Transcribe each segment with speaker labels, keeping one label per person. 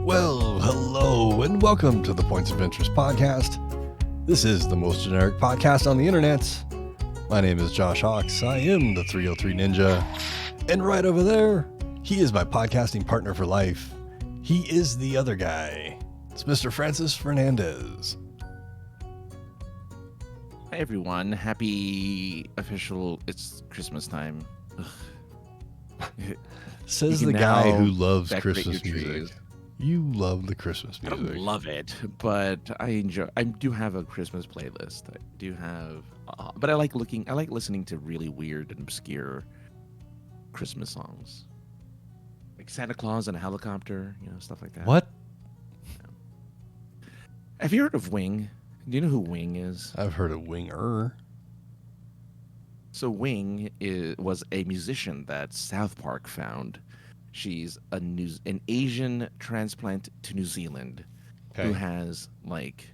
Speaker 1: Well, hello, and welcome to the Points of Interest podcast. This is the most generic podcast on the internet. My name is Josh Hawks. I am the 303 Ninja. And right over there, he is my podcasting partner for life. He is the other guy. It's Mr. Francis Fernandez.
Speaker 2: Hi, everyone. Happy official, it's Christmas time.
Speaker 1: Says the guy who loves Christmas music. You love the Christmas music.
Speaker 2: I don't love it, but I enjoy. I do have a Christmas playlist. I do have, but I like listening to really weird and obscure Christmas songs, like Santa Claus and a Helicopter, stuff like that.
Speaker 1: What?
Speaker 2: Yeah. Have you heard of Wing? Do you know who Wing is?
Speaker 1: I've heard of Winger.
Speaker 2: So Wing was a musician that South Park found. She's an Asian transplant to New Zealand who has like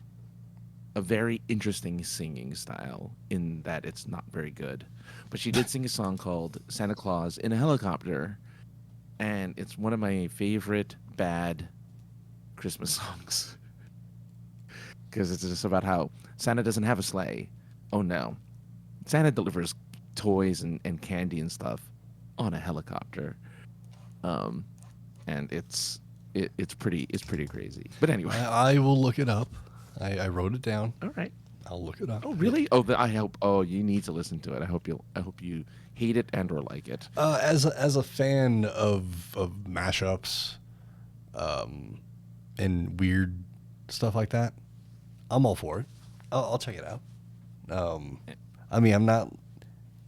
Speaker 2: a very interesting singing style in that it's not very good. But she did sing a song called Santa Claus in a Helicopter, and it's one of my favorite bad Christmas songs. Because it's just about how Santa doesn't have a sleigh. Oh no. Santa delivers toys and candy and stuff on a helicopter. And it's pretty crazy. But anyway,
Speaker 1: I will look it up. I wrote it down.
Speaker 2: All right.
Speaker 1: I'll look it up.
Speaker 2: Oh, really? Oh, I hope. Oh, you need to listen to it. I hope you hate it and or like it.
Speaker 1: As a fan of mashups, and weird stuff like that, I'm all for it. I'll check it out. I mean, I'm not,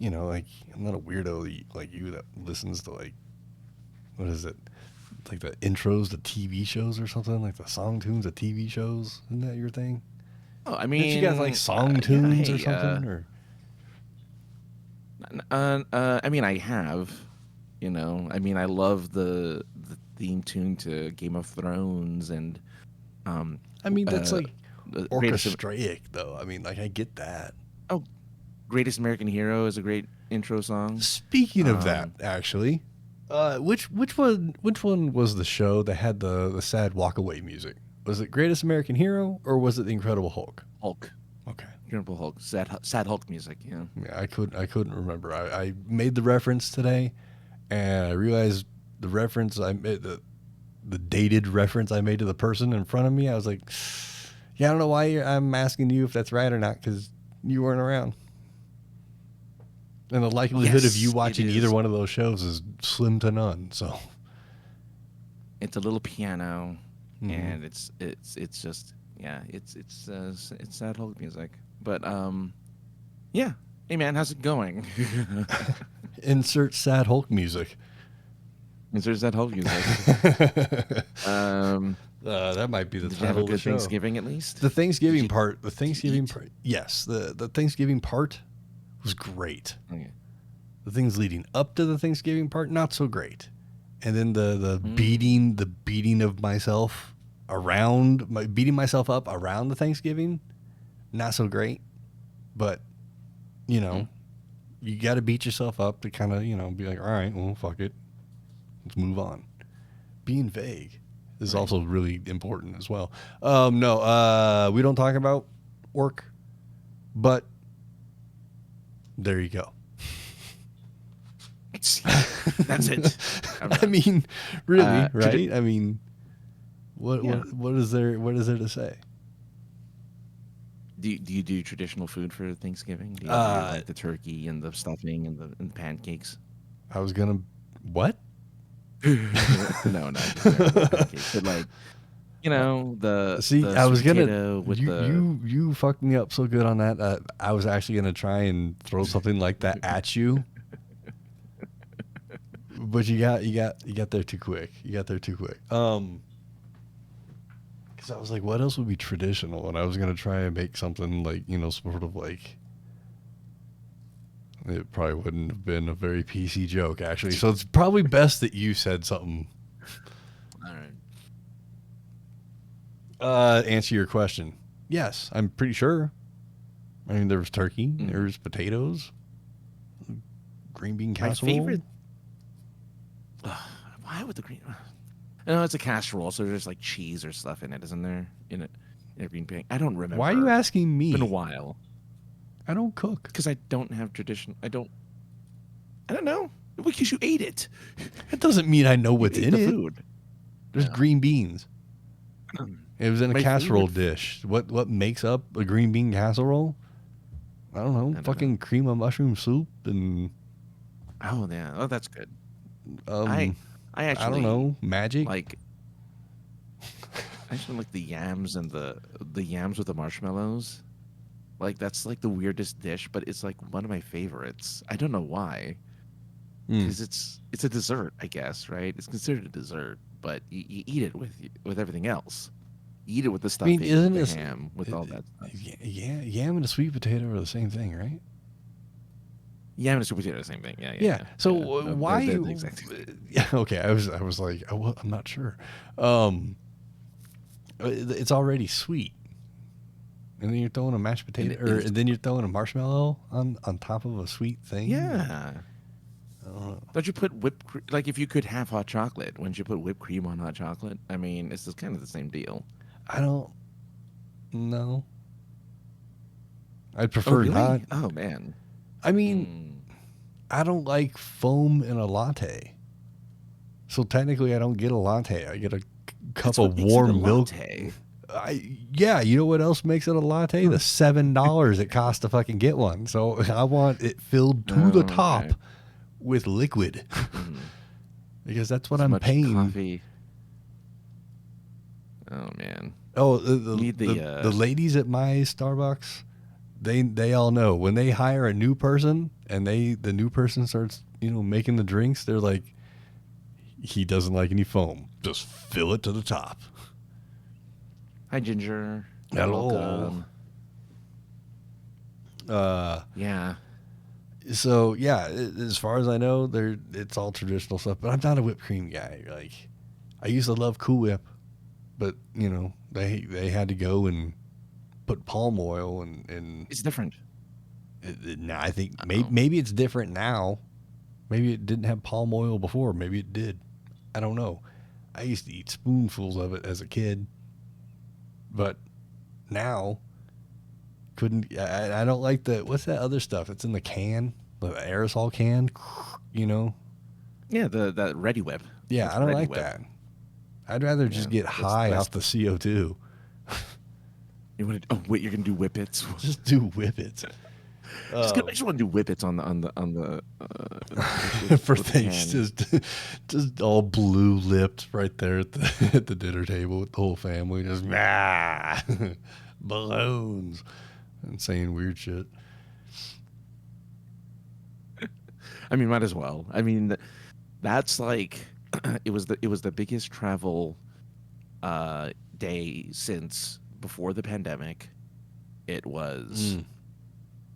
Speaker 1: I'm not a weirdo like you that listens to like, what is it? Like the intros to TV shows or something, like the song tunes of TV shows. Isn't that your thing?
Speaker 2: Oh, I mean,
Speaker 1: you guys like song tunes or something?
Speaker 2: I mean, I have, I mean, I love the theme tune to Game of Thrones and,
Speaker 1: I mean, that's like orchestraic though. I mean, like I get that.
Speaker 2: Oh, Greatest American Hero is a great intro song.
Speaker 1: Speaking of that, actually, which one was the show that had the sad walk away music? Was it Greatest American Hero or was it The Incredible Hulk?
Speaker 2: Hulk.
Speaker 1: Okay.
Speaker 2: Incredible Hulk. Sad Hulk music. Yeah.
Speaker 1: Yeah, I couldn't remember. I made the reference today, and I realized the reference I made, the dated reference I made to the person in front of me. I was like, yeah, I don't know why I'm asking you if that's right or not because you weren't around. And the likelihood of you watching either one of those shows is slim to none. So
Speaker 2: it's a little piano, and it's just it's sad Hulk music. But yeah, hey man, how's it going?
Speaker 1: Insert sad Hulk music.
Speaker 2: Insert sad Hulk music.
Speaker 1: That might be the
Speaker 2: Did
Speaker 1: title
Speaker 2: you have a
Speaker 1: of the
Speaker 2: good
Speaker 1: show.
Speaker 2: Thanksgiving at least?
Speaker 1: The Thanksgiving part. Yes, the Thanksgiving part was great.
Speaker 2: Okay.
Speaker 1: The things leading up to the Thanksgiving part, not so great. And then the beating of myself beating myself up around the Thanksgiving, not so great. But, you got to beat yourself up to kind of, be like, all right, well, fuck it. Let's move on. Being vague is also really important as well. No, we don't talk about work, but there you go.
Speaker 2: That's it.
Speaker 1: I mean, really, right? I mean, what is there to say?
Speaker 2: Do you do traditional food for Thanksgiving? Do you do like the turkey and the stuffing and the pancakes?
Speaker 1: I was gonna what?
Speaker 2: No, not pancakes, but like
Speaker 1: I was gonna you fucked me up so good on that. I was actually gonna try and throw something like that at you. But you got there too quick. Because I was like, what else would be traditional? And I was gonna try and make something like sort of like. It probably wouldn't have been a very PC joke, actually. So it's probably best that you said something.
Speaker 2: All right.
Speaker 1: Answer your question. Yes, I'm pretty sure. I mean, there was turkey, there was potatoes, green bean casserole.
Speaker 2: My favorite. Why would the green? No, it's a casserole, so there's like cheese or stuff in it, isn't there? In a green pan. I don't remember.
Speaker 1: Why are you asking me?
Speaker 2: It's been a while.
Speaker 1: I don't cook.
Speaker 2: Because I don't have tradition. I don't know. Because you ate it.
Speaker 1: That doesn't mean I know what's in
Speaker 2: the
Speaker 1: it.
Speaker 2: Food.
Speaker 1: There's green beans. It was in a casserole dish. What makes up a green bean casserole? I don't know. Fucking cream of mushroom soup and.
Speaker 2: Oh yeah. Oh, that's good.
Speaker 1: I actually. I don't know. Magic.
Speaker 2: Like. I actually like the yams and the yams with the marshmallows. Like that's like the weirdest dish, but it's like one of my favorites. I don't know why. Because it's a dessert, I guess, right? It's considered a dessert, but you eat it with everything else. You eat it with the stuffing, with the ham, with all that stuff.
Speaker 1: Yeah, yam and a sweet potato are the same thing, right?
Speaker 2: Yam and a sweet potato are the same thing.
Speaker 1: Yeah. So why? They're the exact same thing. Yeah. Okay. I was like, I'm not sure. It's already sweet, and then you're throwing a mashed potato, and then you're throwing a marshmallow on top of a sweet thing.
Speaker 2: Yeah. Don't you put whipped cream? Like, if you could have hot chocolate, wouldn't you put whipped cream on hot chocolate? I mean, it's just kind of the same deal.
Speaker 1: I don't know. I'd prefer not.
Speaker 2: Oh, man.
Speaker 1: I mean, I don't like foam in a latte. So technically, I don't get a latte. I get a cup of warm milk. Yeah, you know what else makes it a latte? The $7 it costs to fucking get one. So I want it filled to the top with liquid because that's what I'm paying.
Speaker 2: Coffee. Oh man.
Speaker 1: Oh, the ladies at my Starbucks, they all know when they hire a new person and the new person starts making the drinks. They're like, he doesn't like any foam. Just fill it to the top.
Speaker 2: Hi, Ginger.
Speaker 1: Hello.
Speaker 2: Yeah.
Speaker 1: So yeah, as far as I know, it's all traditional stuff. But I'm not a whipped cream guy. Like, I used to love Cool Whip, but they had to go and put palm oil and
Speaker 2: it's different.
Speaker 1: Now I think maybe it's different now. Maybe it didn't have palm oil before. Maybe it did. I don't know. I used to eat spoonfuls of it as a kid, but now couldn't. I don't like what's that other stuff? It's in the can, the aerosol can.
Speaker 2: Yeah, the Ready Whip.
Speaker 1: Yeah, I don't like that. I'd rather just get high off the CO2.
Speaker 2: You want to? Oh wait, you're gonna do whippets?
Speaker 1: Just do whippets.
Speaker 2: I just want to do whippets on the
Speaker 1: for things. Just all blue lipped right there at the dinner table with the whole family. Just balloons and saying weird shit.
Speaker 2: I mean, might as well. I mean, that's like it was the biggest travel day since before the pandemic. It was.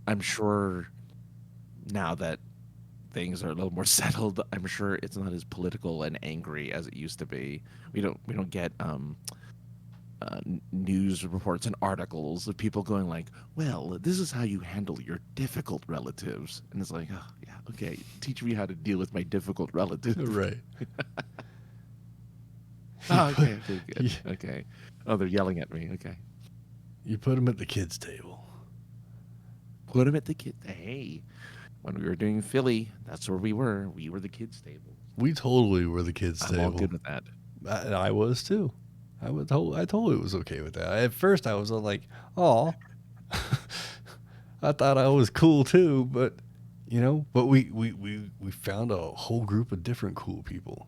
Speaker 2: I'm sure now that things are a little more settled, I'm sure it's not as political and angry as it used to be. We don't get news reports and articles of people going like, well, this is how you handle your difficult relatives. And it's like, oh, yeah, okay, teach me how to deal with my difficult relatives.
Speaker 1: Right.
Speaker 2: Oh, okay, good. Yeah. Okay. Oh, they're yelling at me. Okay.
Speaker 1: You put them at the kids' table.
Speaker 2: Put them at the kids. Hey, when we were doing Philly, that's where we were. We were the kids' table.
Speaker 1: We totally were the kids' table.
Speaker 2: I'm all good with that.
Speaker 1: I was too. I totally was okay with that. At first, I was like, "Oh, I thought I was cool too," but we found a whole group of different cool people.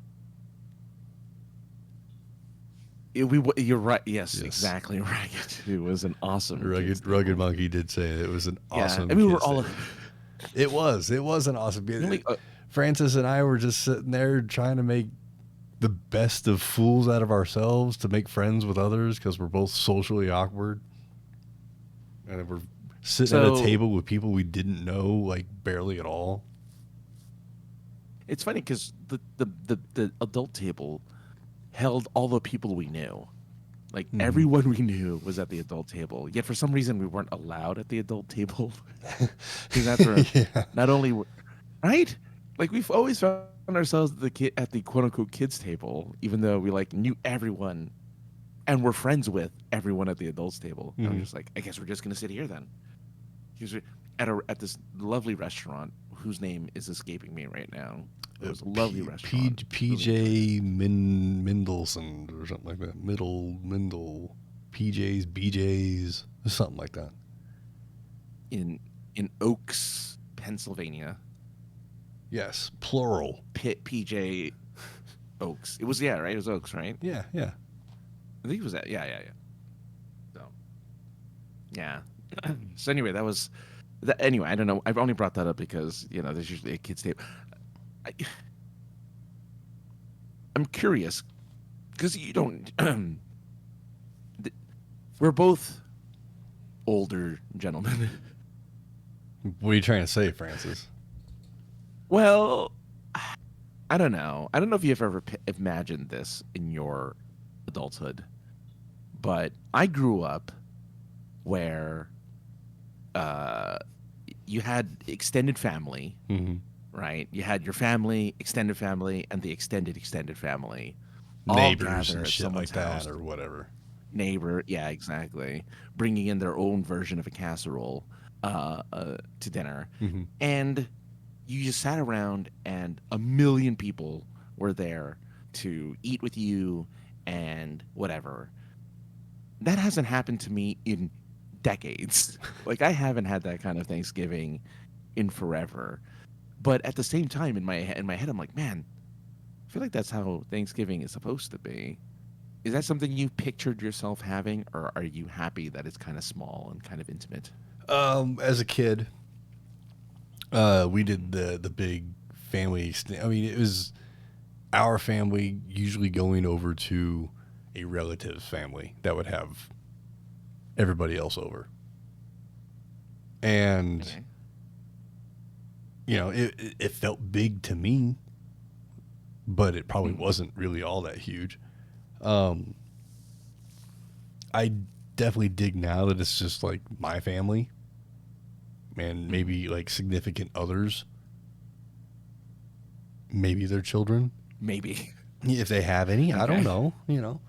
Speaker 2: You're right. Yes, exactly right. It was an awesome.
Speaker 1: Rugged Monkey did say it was an awesome.
Speaker 2: I mean, we were all.
Speaker 1: It was an awesome. Francis and I were just sitting there trying to make the best of fools out of ourselves to make friends with others because we're both socially awkward, and we're sitting at a table with people we didn't know like barely at all.
Speaker 2: It's funny because the adult table held all the people we knew. Like everyone we knew was at the adult table. Yet for some reason we weren't allowed at the adult table. Because that's where not only right, like we've always found found ourselves at the quote unquote kids table, even though we like knew everyone and were friends with everyone at the adults table. And I'm just like, I guess we're just gonna sit here then. At this lovely restaurant whose name is escaping me right now. It was a lovely restaurant.
Speaker 1: PJ Mendelson or something like that. Mendel, PJ's, BJ's, something like that.
Speaker 2: In Oaks, Pennsylvania.
Speaker 1: Yes, plural.
Speaker 2: PJ Oaks. It was right. It was Oaks, right?
Speaker 1: Yeah.
Speaker 2: I think it was that. Yeah. So, yeah. So anyway, that was. Anyway, I don't know. I've only brought that up because there's usually a kids' table. I'm curious because you don't. We're both older gentlemen.
Speaker 1: What are you trying to say, Francis?
Speaker 2: Well, I don't know. I don't know if you've ever imagined this in your adulthood, but I grew up where you had extended family, right? You had your family, extended family, and the extended family.
Speaker 1: Neighbors and shit like that or whatever.
Speaker 2: Neighbor, yeah, exactly. Bringing in their own version of a casserole to dinner. And you just sat around and a million people were there to eat with you and whatever. That hasn't happened to me in decades. Like I haven't had that kind of Thanksgiving in forever. But at the same time in my head I'm like, man, I feel like that's how Thanksgiving is supposed to be. Is that something you pictured yourself having, or are you happy that it's kind of small and kind of intimate?
Speaker 1: As a kid, we did the big family. I mean, it was our family usually going over to a relative's family that would have everybody else over. And, it felt big to me, but it probably wasn't really all that huge. I definitely dig now that it's just like my family and maybe like significant others, maybe their children,
Speaker 2: maybe
Speaker 1: if they have any. Okay. I don't know. Okay.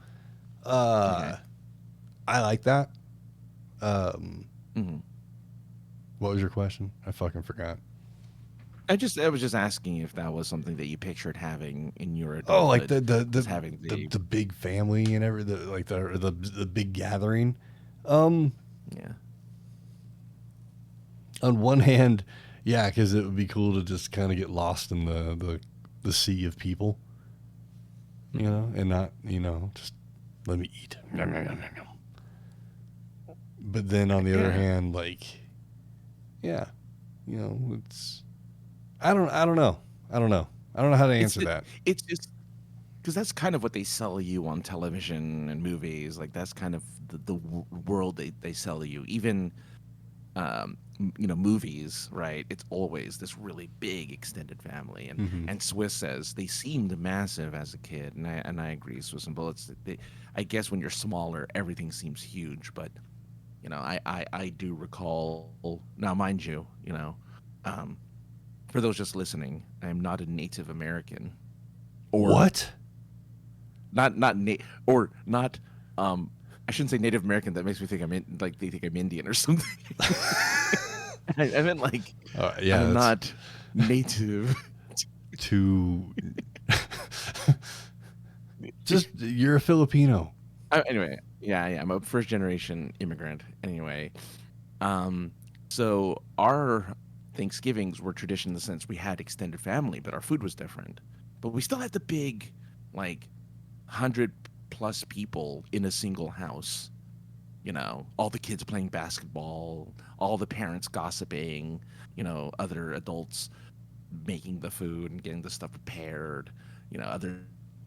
Speaker 1: I like that. What was your question? I fucking forgot.
Speaker 2: I was just asking if that was something that you pictured having in your adulthood.
Speaker 1: Oh, like the big family and the big gathering.
Speaker 2: Yeah.
Speaker 1: On one hand, yeah, because it would be cool to just kind of get lost in the sea of people, and not just let me eat. But then on the other hand, like, yeah, it's. I don't know. I don't know how to answer that.
Speaker 2: It's just because that's kind of what they sell you on television and movies. Like that's kind of the world they sell you. Even movies, right? It's always this really big extended family. And Swiss says they seemed massive as a kid, and I agree. Swiss and Bullets. I guess when you're smaller, everything seems huge. But I do recall. Now, mind you, for those just listening, I am not a Native American.
Speaker 1: Or what?
Speaker 2: Not I shouldn't say Native American. That makes me think they think I'm Indian or something. I meant like I'm not native.
Speaker 1: Just you're a Filipino.
Speaker 2: Anyway, yeah, I'm a first generation immigrant. Anyway, so our Thanksgivings were tradition in the sense we had extended family, but our food was different. But we still had the big, 100+ people in a single house. All the kids playing basketball, all the parents gossiping, other adults making the food and getting the stuff prepared, others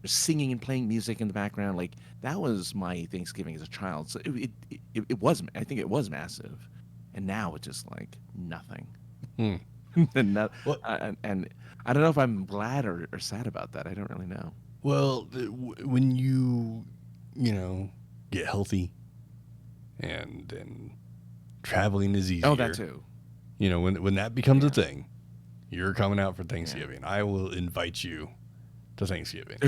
Speaker 2: singing and playing music in the background. Like that was my Thanksgiving as a child. So it was, I think it was massive. And now it's just like nothing. and I don't know if I'm glad or sad about that. I don't really know.
Speaker 1: Well, when you get healthy and traveling is easier.
Speaker 2: Oh, that too.
Speaker 1: When that becomes a thing, You're coming out for Thanksgiving. Yeah. I will invite you to Thanksgiving.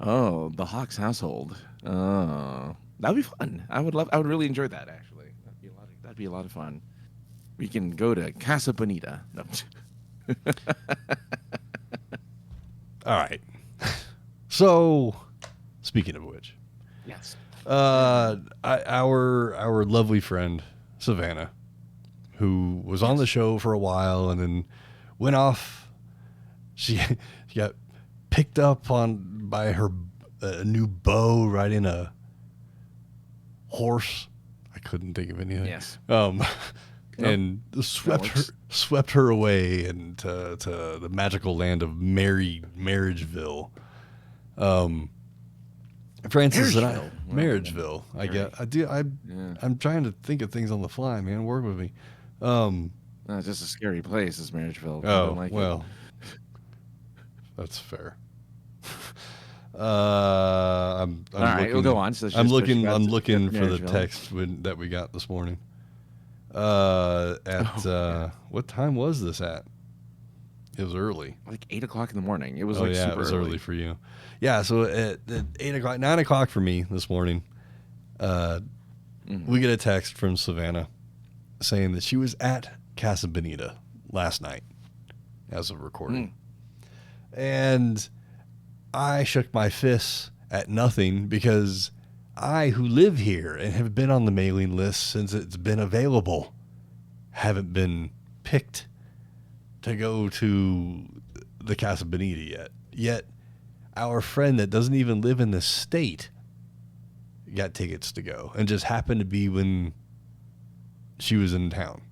Speaker 2: Oh, the Hawks household. Oh, that'd be fun. I would really enjoy that. Actually, that'd be a lot of fun. We can go to Casa Bonita. No.
Speaker 1: All right. So, speaking of which,
Speaker 2: yes,
Speaker 1: our lovely friend Savannah, who was on the show for a while and then went off. She got picked up by her new beau riding a horse. I couldn't think of anything.
Speaker 2: Yes.
Speaker 1: And swept her away into the magical land of Marriageville. Francis and I, Marriageville. I'm trying to think of things on the fly, man. Work with me.
Speaker 2: It's just a scary place, is Marriageville.
Speaker 1: Well, that's fair. I'm
Speaker 2: all right, we'll go on. So
Speaker 1: I'm looking for the text that we got this morning. What time was this at? It was early.
Speaker 2: Like 8 o'clock in the morning. It was
Speaker 1: super it was early for you. Yeah, so at 8 o'clock, 9 o'clock for me this morning, we get a text from Savannah saying that she was at Casa Bonita last night as of recording. And I shook my fists at nothing because I, who live here and have been on the mailing list since it's been available, haven't been picked to go to the Casa Bonita yet. Yet, our friend that doesn't even live in the state got tickets to go and just happened to be when she was in town.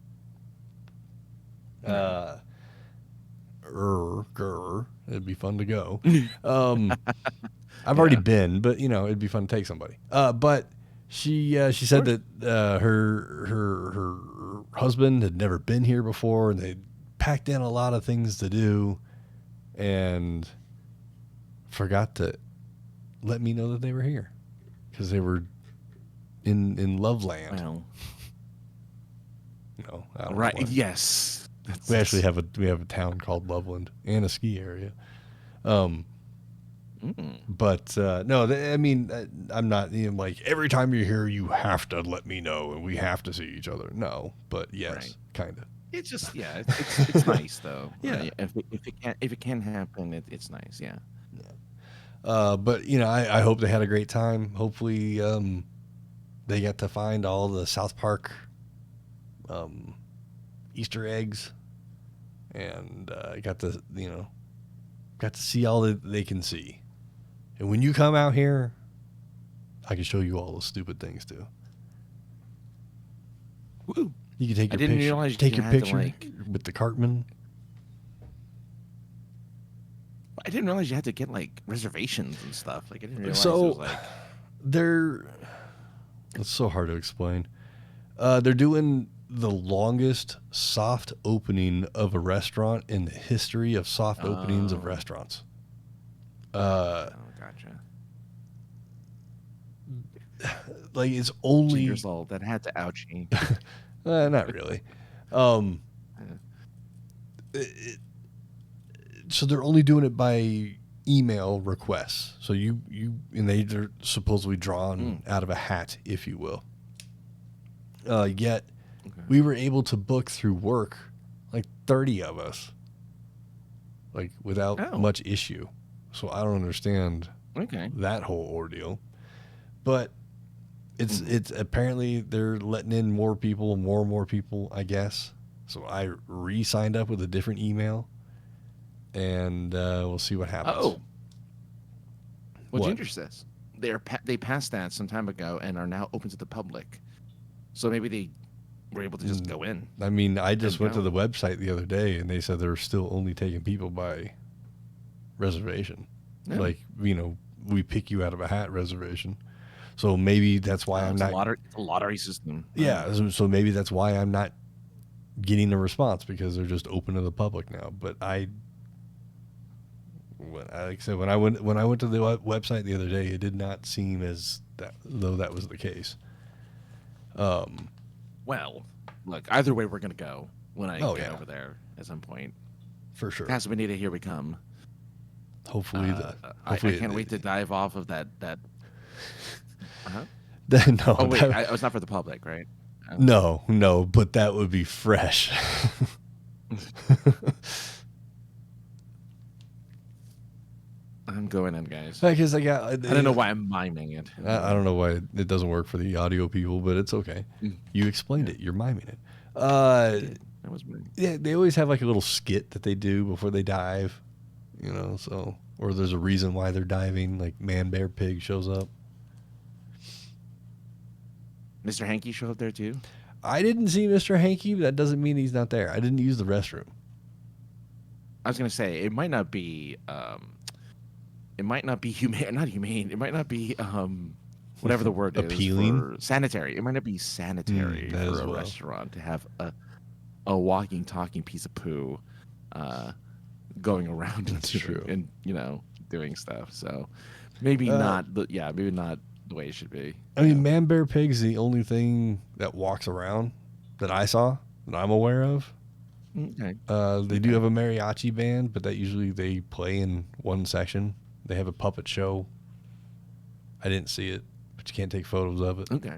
Speaker 1: It'd be fun to go. I've already been, but it'd be fun to take somebody. But she said that her husband had never been here before, and they packed in a lot of things to do, and forgot to let me know that they were here because they were in Loveland.
Speaker 2: Well,
Speaker 1: right?
Speaker 2: Yes.
Speaker 1: We actually have a town called Loveland and a ski area. But no, I mean, I'm not like every time you're here, you have to let me know and we have to see each other. No, but yes, kind of.
Speaker 2: It's just it's nice though.
Speaker 1: Yeah,
Speaker 2: if it can happen, it's nice. Yeah.
Speaker 1: But I hope they had a great time. Hopefully, they got to find all the South Park Easter eggs, and got to see all that they can see. And when you come out here, I can show you all the stupid things too.
Speaker 2: Woo!
Speaker 1: You can take your picture. Take your picture with the Cartman.
Speaker 2: I didn't realize you had to get reservations and stuff. I didn't realize
Speaker 1: so
Speaker 2: it was
Speaker 1: it's so hard to explain. They're doing the longest soft opening of a restaurant in the history of soft openings of restaurants.
Speaker 2: Gotcha.
Speaker 1: It's only
Speaker 2: years old. That had to ouch you.
Speaker 1: Not really. So they're only doing it by email requests. So they're supposedly drawn out of a hat, if you will. Yet we were able to book through work 30 of us, without much issue. So I don't understand that whole ordeal. But it's apparently they're letting in more people, I guess. So I re-signed up with a different email, and we'll see what happens.
Speaker 2: Oh, what Ginger says they passed that some time ago and are now open to the public. So maybe they were able to just go in.
Speaker 1: I mean, I just went to the website the other day, and they said they're still only taking people by reservation. Yeah. We pick you out of a hat reservation. So maybe that's why I'm not...
Speaker 2: It's a lottery system.
Speaker 1: Yeah, so maybe that's why I'm not getting a response, because they're just open to the public now. But like I said, when I went to the website the other day, it did not seem as though that was the case.
Speaker 2: Well, look, either way we're going to go. when I get over there at some point.
Speaker 1: For sure.
Speaker 2: Casa Bonita, here we come.
Speaker 1: Hopefully,
Speaker 2: I can't wait to dive off of that. Uh-huh.
Speaker 1: No.
Speaker 2: Oh wait, it's not for the public, right?
Speaker 1: No, but that would be fresh.
Speaker 2: I'm going in, guys.
Speaker 1: Because I
Speaker 2: don't know why I'm miming it.
Speaker 1: I don't know why it doesn't work for the audio people, but it's okay. You explained it. You're miming it.
Speaker 2: That was me.
Speaker 1: Yeah, they always have like a little skit that they do before they dive, or there's a reason why they're diving, like Man, Bear, Pig shows up.
Speaker 2: Mr. Hanky showed up there too?
Speaker 1: I didn't see Mr. Hanky, but that doesn't mean he's not there. I didn't use the restroom.
Speaker 2: I was going to say, it might not be humane, not humane. It might not be, whatever the word
Speaker 1: appealing?
Speaker 2: is. Sanitary. It might not be sanitary for a restaurant to have a walking, talking piece of poo going around and doing stuff. So maybe not, maybe not the way it should be.
Speaker 1: I mean, Man, Bear, Pig's the only thing that walks around that I saw that I'm aware of.
Speaker 2: Okay.
Speaker 1: They do have a mariachi band, but that usually they play in one section. They have a puppet show. I didn't see it, but you can't take photos of it.
Speaker 2: Okay.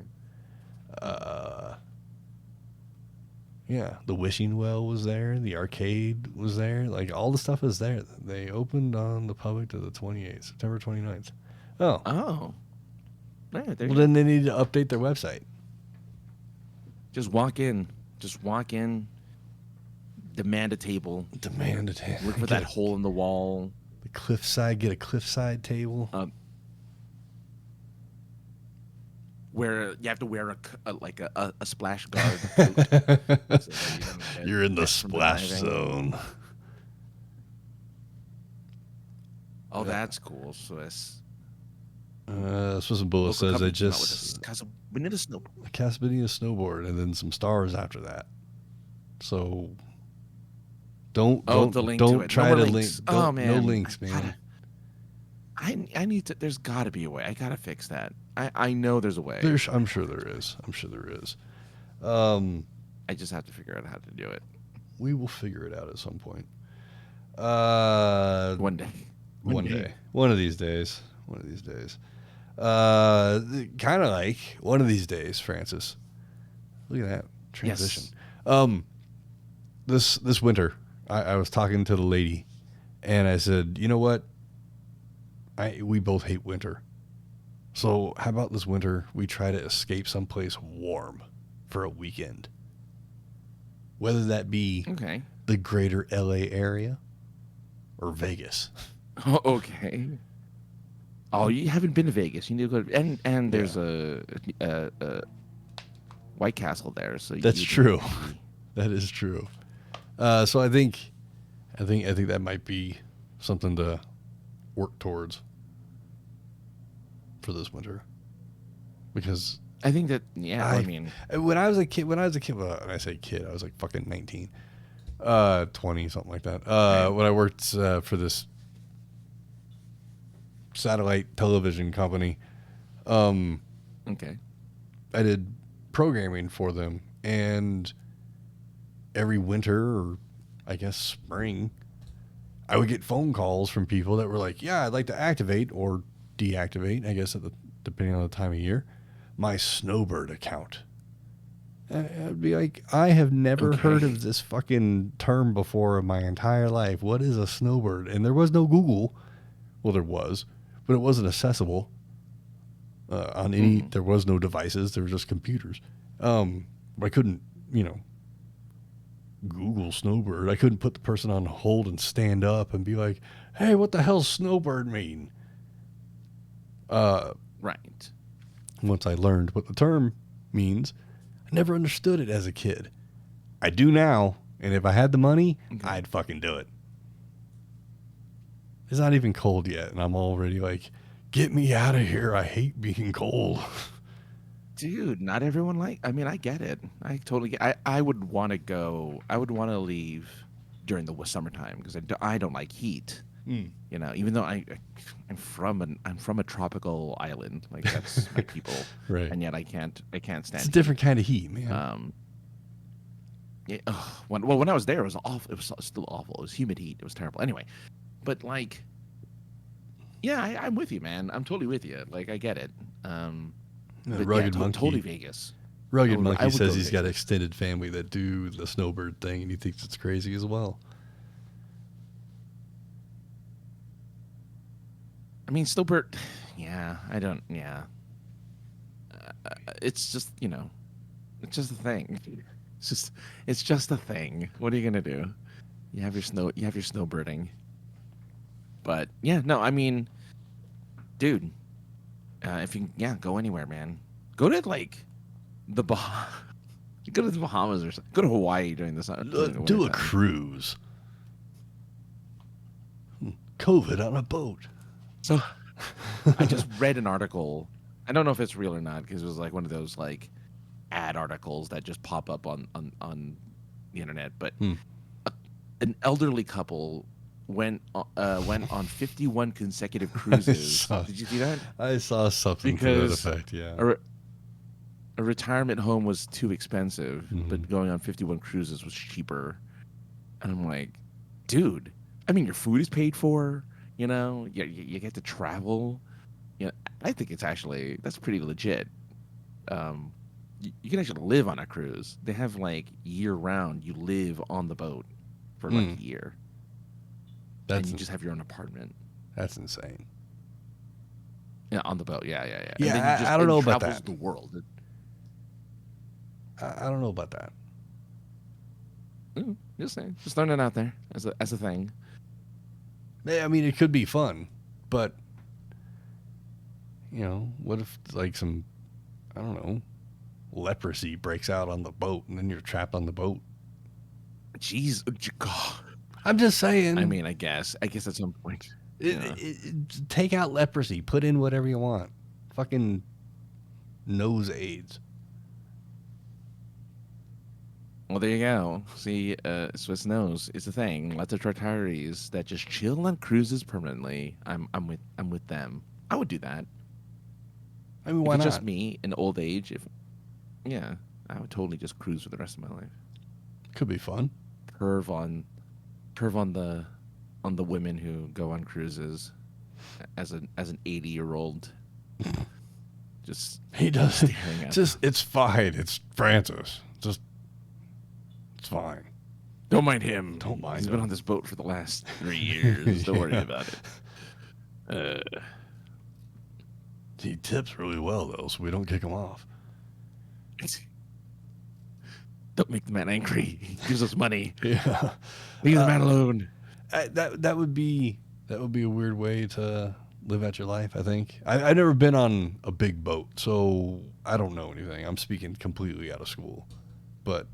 Speaker 1: Yeah, the wishing well was there. The arcade was there. Like, all the stuff is there. They opened on the public to the 28th, September 29th. Oh.
Speaker 2: Oh. Yeah,
Speaker 1: then they need to update their website.
Speaker 2: Just walk in. Demand a table. Look for that hole in the wall.
Speaker 1: The cliffside. Get a cliffside table.
Speaker 2: Where you have to wear a splash guard.
Speaker 1: You're in the splash zone.
Speaker 2: Oh, that's cool. So that's.
Speaker 1: Swissam Bullet says they just
Speaker 2: Casa Bonita
Speaker 1: snowboard and then some stars after that. So don't try to link.
Speaker 2: Oh man,
Speaker 1: no links, man.
Speaker 2: I need to. There's got to be a way. I gotta fix that. I know there's a way.
Speaker 1: I'm sure there is.
Speaker 2: I just have to figure out how to do it.
Speaker 1: We will figure it out at some point.
Speaker 2: One day.
Speaker 1: One of these days. Kind of like one of these days, Francis. Look at that transition.
Speaker 2: Yes.
Speaker 1: This winter, I was talking to the lady, and I said, you know what? We both hate winter. So how about this winter we try to escape someplace warm for a weekend? Whether that be the greater LA area or Vegas.
Speaker 2: Oh, okay. Oh, you haven't been to Vegas. You need to go and there's a White Castle there. So
Speaker 1: that's true. That is true. So I think that might be something to work towards for this winter, because
Speaker 2: I think that
Speaker 1: when I was a kid, well, and I say kid, I was like fucking 19, 20, something like that. When I worked for this satellite television company, I did programming for them, and every winter, or I guess spring, I would get phone calls from people that were like, yeah, I'd like to activate or deactivate, I guess depending on the time of year, my Snowbird account. I'd be like, I have never heard of this fucking term before in my entire life. What is a Snowbird? And there was no Google. Well, there was, but it wasn't accessible on any. There was no devices. There were just computers. I couldn't, Google Snowbird. I couldn't put the person on hold and stand up and be like, "Hey, what the hell's Snowbird mean?"
Speaker 2: Right.
Speaker 1: Once I learned what the term means, I never understood it as a kid. I do now, and if I had the money, I'd fucking do it. It's not even cold yet, and I'm already like, get me out of here. I hate being cold.
Speaker 2: Dude, not everyone I get it. I totally get I would want to go. I would want to leave during the summertime because I don't like heat. Even though I'm from a tropical island, like that's my people,
Speaker 1: right?
Speaker 2: And yet I can't stand.
Speaker 1: It's a different kind of heat, man.
Speaker 2: Yeah, when I was there, it was awful. It was still awful. It was humid heat. It was terrible. Anyway, but like, yeah, I'm with you, man. I'm totally with you. Like, I get it. But yeah,
Speaker 1: Rugged Monkey.
Speaker 2: totally Vegas.
Speaker 1: Rugged Monkey
Speaker 2: I would
Speaker 1: says
Speaker 2: go
Speaker 1: he's got
Speaker 2: Vegas.
Speaker 1: extended family that do the snowbird thing, and he thinks it's crazy as well.
Speaker 2: I mean, snowbird. Yeah, I don't. Yeah, it's just it's just a thing. It's just a thing. What are you gonna do? You have your snowbirding. But yeah, no, I mean, dude, if you go anywhere, man. Go to like the go to the Bahamas or something. Go to Hawaii during the
Speaker 1: Do a
Speaker 2: time.
Speaker 1: cruise. COVID on a boat.
Speaker 2: So I just read an article. I don't know if it's real or not because it was like one of those like ad articles that just pop up on the internet. But an elderly couple went on 51 consecutive cruises. Did you see that?
Speaker 1: I saw something to that effect. Yeah.
Speaker 2: A retirement home was too expensive, but going on 51 cruises was cheaper. And I'm like, dude, I mean, your food is paid for. You get to travel. I think that's pretty legit. You can actually live on a cruise. They have like year round. You live on the boat for like a year, and you just have your own apartment.
Speaker 1: That's insane.
Speaker 2: Yeah, on the boat. Yeah.
Speaker 1: Yeah,
Speaker 2: And then
Speaker 1: I don't know about
Speaker 2: travels
Speaker 1: that.
Speaker 2: the world.
Speaker 1: I don't know about that.
Speaker 2: Just saying, just throwing it out there as a thing.
Speaker 1: I mean, it could be fun, but what if like some, I don't know, leprosy breaks out on the boat and then you're trapped on the boat?
Speaker 2: Jeez, God.
Speaker 1: I'm just saying.
Speaker 2: I mean, I guess at some point.
Speaker 1: Take out leprosy. Put in whatever you want. Fucking nose AIDS.
Speaker 2: Well, there you go. See, Swiss knows it's a thing. Lots of retirees that just chill on cruises permanently. I'm with them. I would do that.
Speaker 1: I mean, why not?
Speaker 2: Just me in old age. I would totally just cruise for the rest of my life.
Speaker 1: Could be fun.
Speaker 2: Perv on the women who go on cruises as an 80-year-old. Just
Speaker 1: he does.
Speaker 2: Staring at
Speaker 1: just it's fine. It's Francis. Just it's fine.
Speaker 2: Don't mind him.
Speaker 1: Don't mind
Speaker 2: He's
Speaker 1: him.
Speaker 2: been on this boat for the last 3 years. Don't worry about it.
Speaker 1: He tips really well though, so we don't kick him off.
Speaker 2: Don't make the man angry. He gives us money.
Speaker 1: Yeah.
Speaker 2: Leave the man alone.
Speaker 1: That would be a weird way to live out your life, I think. I've never been on a big boat, so I don't know anything. I'm speaking completely out of school. But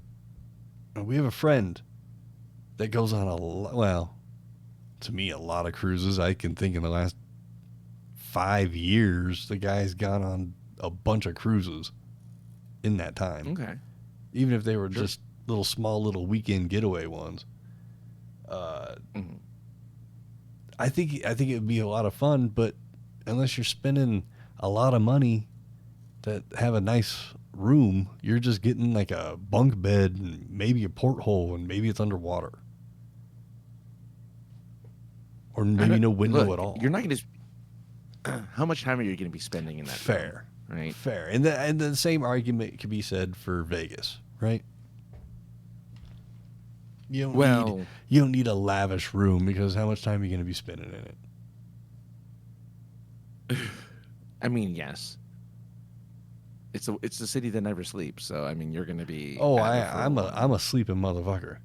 Speaker 1: we have a friend that goes on to me, a lot of cruises. I can think in the last 5 years, the guy's gone on a bunch of cruises in that time.
Speaker 2: Okay.
Speaker 1: Even if they were just small little weekend getaway ones. I think it would be a lot of fun, but unless you're spending a lot of money to have a nice room, you're just getting like a bunk bed and maybe a porthole and maybe it's underwater. Or maybe no window at all.
Speaker 2: You're not going to... How much time are you going to be spending in that
Speaker 1: Fair.
Speaker 2: room, right?
Speaker 1: Fair. And the same argument could be said for Vegas, right? You don't need a lavish room because how much time are you going to be spending in it?
Speaker 2: I mean, yes. It's a city that never sleeps, so I mean, you're going to be.
Speaker 1: Oh, I'm a sleeping motherfucker.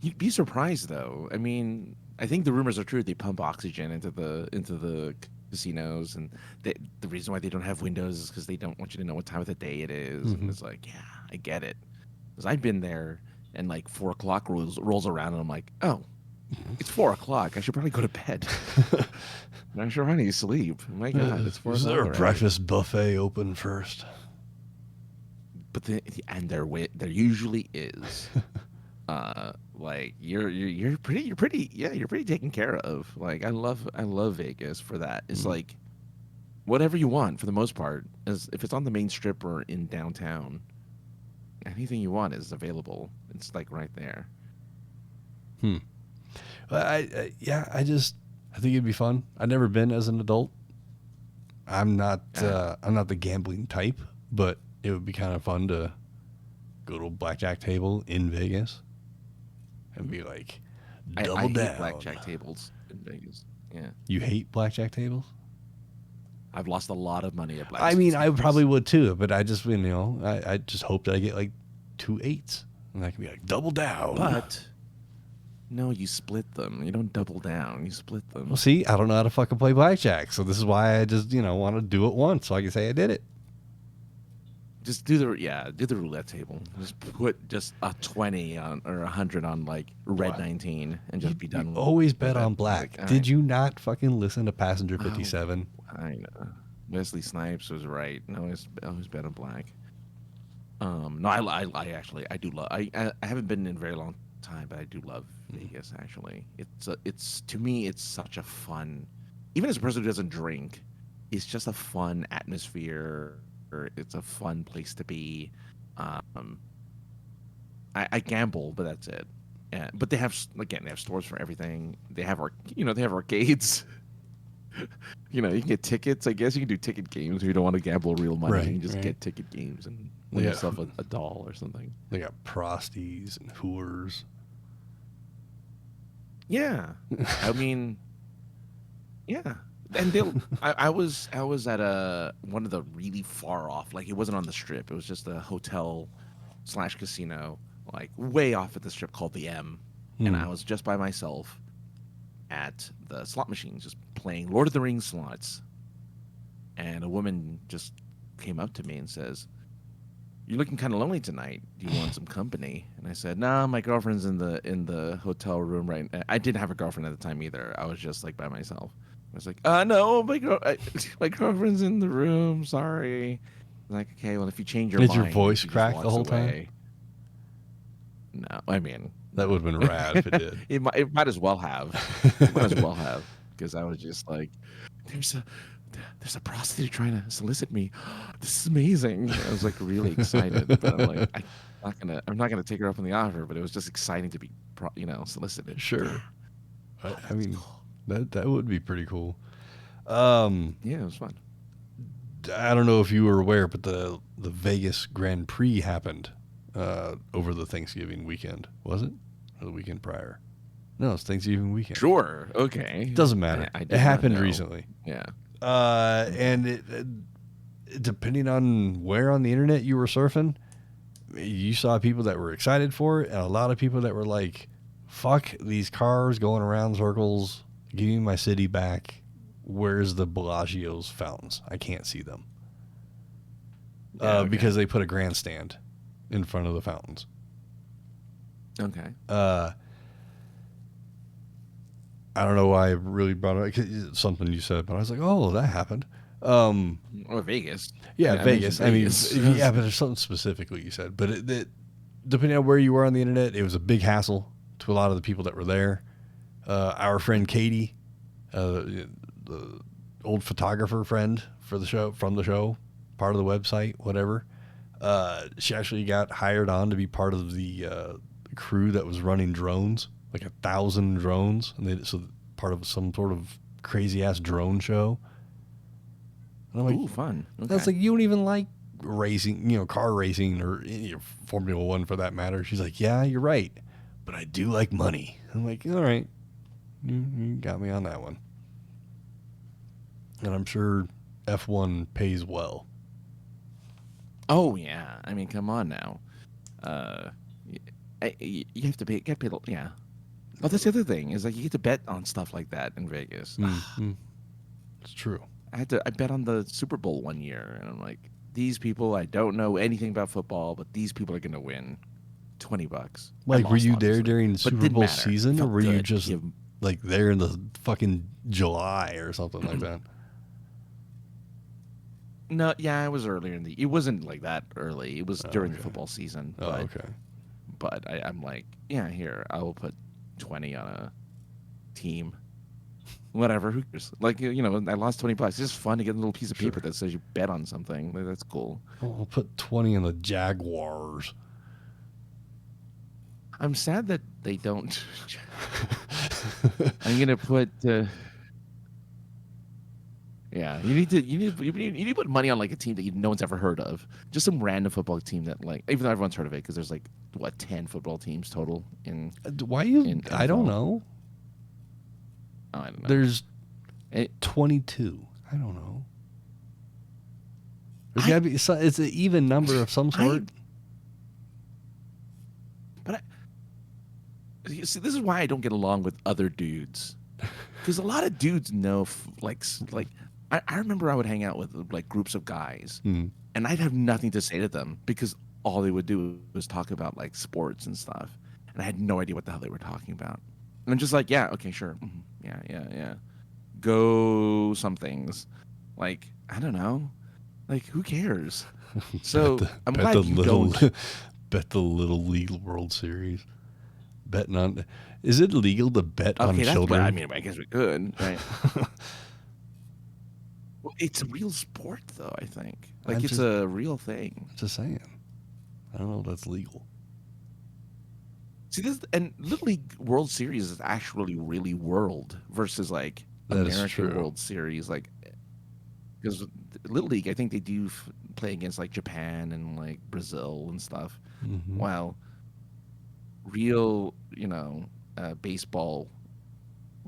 Speaker 2: You'd be surprised, though. I mean, I think the rumors are true. They pump oxygen into the casinos, and the reason why they don't have windows is because they don't want you to know what time of the day it is. And it's like, yeah, I get it. Because I've been there, and like 4 o'clock rolls around, and I'm like, oh, it's 4 o'clock. I should probably go to bed. I'm sure I need to sleep. Oh my God, it's 4 o'clock.
Speaker 1: Is there a
Speaker 2: already.
Speaker 1: breakfast buffet open first?
Speaker 2: But there usually is. Like you're pretty taken care of. Like I love Vegas for that. It's like whatever you want for the most part. As if it's on the main strip or in downtown, anything you want is available. It's like right there.
Speaker 1: I think it'd be fun. I've never been as an adult. I'm not the gambling type, but it would be kind of fun to go to a blackjack table in Vegas and be like, double
Speaker 2: I
Speaker 1: down.
Speaker 2: hate blackjack tables in Vegas. Yeah.
Speaker 1: You hate blackjack tables?
Speaker 2: I've lost a lot of money at blackjack
Speaker 1: I mean,
Speaker 2: tables.
Speaker 1: I probably would too, but I just, I just hope that I get like 2 8s and I can be like, double down.
Speaker 2: But no, you split them. You don't double down. You split them.
Speaker 1: Well, see, I don't know how to fucking play blackjack, so this is why I just, want to do it once so I can say I did it.
Speaker 2: Just do the roulette table. Just put just a 20 on or 100 on like red 19 and just be done.
Speaker 1: You always bet on black.
Speaker 2: Like,
Speaker 1: Did you not fucking listen to Passenger 57?
Speaker 2: I know. Wesley Snipes was right. No, I always bet on black. No, I actually do love. I haven't been in a very long time, but I do love Vegas. Actually, it's to me, it's such a fun. Even as a person who doesn't drink, it's just a fun atmosphere. It's a fun place to be. I gamble, but that's it. But they have stores for everything. They have arcades. You can get tickets. I guess you can do ticket games if you don't want to gamble real money.
Speaker 1: Right,
Speaker 2: you can just get ticket games and win yourself a doll or something.
Speaker 1: They got prosties and whores.
Speaker 2: Yeah, I mean, yeah. And I was at one of the really far off, like it wasn't on the strip. It was just a hotel / casino, like way off at the strip called the M. And I was just by myself at the slot machines, just playing Lord of the Rings slots. And a woman just came up to me and says, "You're looking kind of lonely tonight. Do you want some company?" And I said, "No, my girlfriend's in the hotel room right now." I didn't have a girlfriend at the time either. I was just like by myself. I was like, no, my girlfriend's in the room. Sorry. I'm like, okay, well, if you change your mind.
Speaker 1: Did your voice crack the whole time?
Speaker 2: No, I mean.
Speaker 1: That would have been rad if it did.
Speaker 2: It might as well have. Because I was just like, there's a prostitute trying to solicit me. This is amazing. I was like really excited. But I'm like, I'm not gonna take her up on the offer, but it was just exciting to be, solicited.
Speaker 1: Sure. I mean. That would be pretty cool.
Speaker 2: Yeah, it was fun.
Speaker 1: I don't know if you were aware, but the Vegas Grand Prix happened over the Thanksgiving weekend, was it? Or the weekend prior? No, it's Thanksgiving weekend.
Speaker 2: Sure. Okay.
Speaker 1: Doesn't matter. It happened recently.
Speaker 2: Yeah.
Speaker 1: And it depending on where on the internet you were surfing, you saw people that were excited for it, and a lot of people that were like, "Fuck these cars going around circles. Give me my city back. Where's the Bellagio's fountains? I can't see them." Because they put a grandstand in front of the fountains.
Speaker 2: Okay.
Speaker 1: I don't know why I really brought it up. It's something you said, but I was like, oh, that happened.
Speaker 2: Or Vegas.
Speaker 1: Yeah, Vegas. I mean, yeah, but there's something specifically you said. But it, depending on where you were on the internet, it was a big hassle to a lot of the people that were there. Our friend Katie, the old photographer friend from the show, part of the website, whatever. She actually got hired on to be part of the crew that was running drones, like 1,000 drones, and so part of some sort of crazy ass drone show. And I'm like,
Speaker 2: ooh, fun. Okay.
Speaker 1: That's like, you don't even like racing, car racing or Formula One for that matter. She's like, yeah, you're right, but I do like money. I'm like, all right. You got me on that one. And I'm sure F1 pays well.
Speaker 2: Oh, yeah. I mean, come on now. You have to get paid. Yeah. Oh, that's the other thing is like you get to bet on stuff like that in Vegas.
Speaker 1: Mm-hmm. It's true.
Speaker 2: I bet on the Super Bowl one year, and I'm like, these people, I don't know anything about football, but these people are going to win $20.
Speaker 1: Like, were you there during Super Bowl season, or were you just like there in the fucking July or something like that?
Speaker 2: No, yeah, I was earlier it wasn't like that early. It was during the football season.
Speaker 1: Oh, okay.
Speaker 2: But I'm like, yeah, here, I will put 20 on a team. Whatever, who cares? Like, I lost $20. It's just fun to get a little piece of paper that says you bet on something. Like, that's cool.
Speaker 1: I'll put 20 on the Jaguars.
Speaker 2: I'm sad that they don't. I'm gonna put. Yeah, you need to put money on like a team that no one's ever heard of. Just some random football team that like even though everyone's heard of it because there's like what 10 football teams total in
Speaker 1: Why you?
Speaker 2: in
Speaker 1: I don't
Speaker 2: NFL.
Speaker 1: know.
Speaker 2: Oh, I don't know.
Speaker 1: There's
Speaker 2: It,
Speaker 1: 22. I don't know. There's
Speaker 2: I-
Speaker 1: gotta be. It's an even number of some sort.
Speaker 2: But you see, this is why I don't get along with other dudes, because a lot of dudes know like I remember I would hang out with like groups of guys,
Speaker 1: Hmm.
Speaker 2: and I'd have nothing to say to them because all they would do was talk about like sports and stuff, and I had no idea what the hell they were talking about. And I'm just like, yeah, okay, sure, yeah, go some things, like I don't know, like who cares? So I'm
Speaker 1: bet
Speaker 2: glad
Speaker 1: the
Speaker 2: you
Speaker 1: little,
Speaker 2: don't.
Speaker 1: bet the Little League World Series. Betting on. Is it legal to bet on
Speaker 2: Okay, that's
Speaker 1: children?
Speaker 2: I mean, I guess we could, right? Well, it's a real sport, though. I think like
Speaker 1: I'm
Speaker 2: it's
Speaker 1: just-
Speaker 2: a real thing.
Speaker 1: Just saying. I don't know if that's legal.
Speaker 2: See this, and Little League World Series is actually really world versus like
Speaker 1: That is
Speaker 2: American
Speaker 1: true.
Speaker 2: World Series, like because Little League, I think they do play against like Japan and like Brazil and stuff.
Speaker 1: Mhm.
Speaker 2: While real, baseball,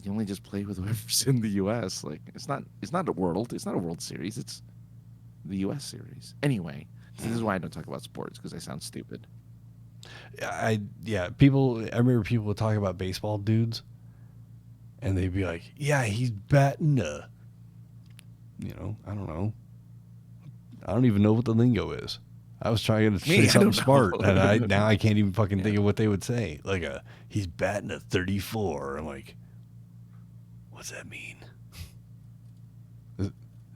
Speaker 2: you only just play with whoever's in the U.S. Like it's not a World Series. It's the U.S. series. Anyway, this is why I don't talk about sports because I sound stupid.
Speaker 1: I remember people would talk about baseball dudes, and they'd be like, "Yeah, he's batting a." I don't know. I don't even know what the lingo is. I was trying to say
Speaker 2: I
Speaker 1: something
Speaker 2: don't
Speaker 1: smart,
Speaker 2: know.
Speaker 1: and now I can't even fucking think
Speaker 2: Yeah.
Speaker 1: of what they would say. Like he's batting a 34. I'm like, what's that mean?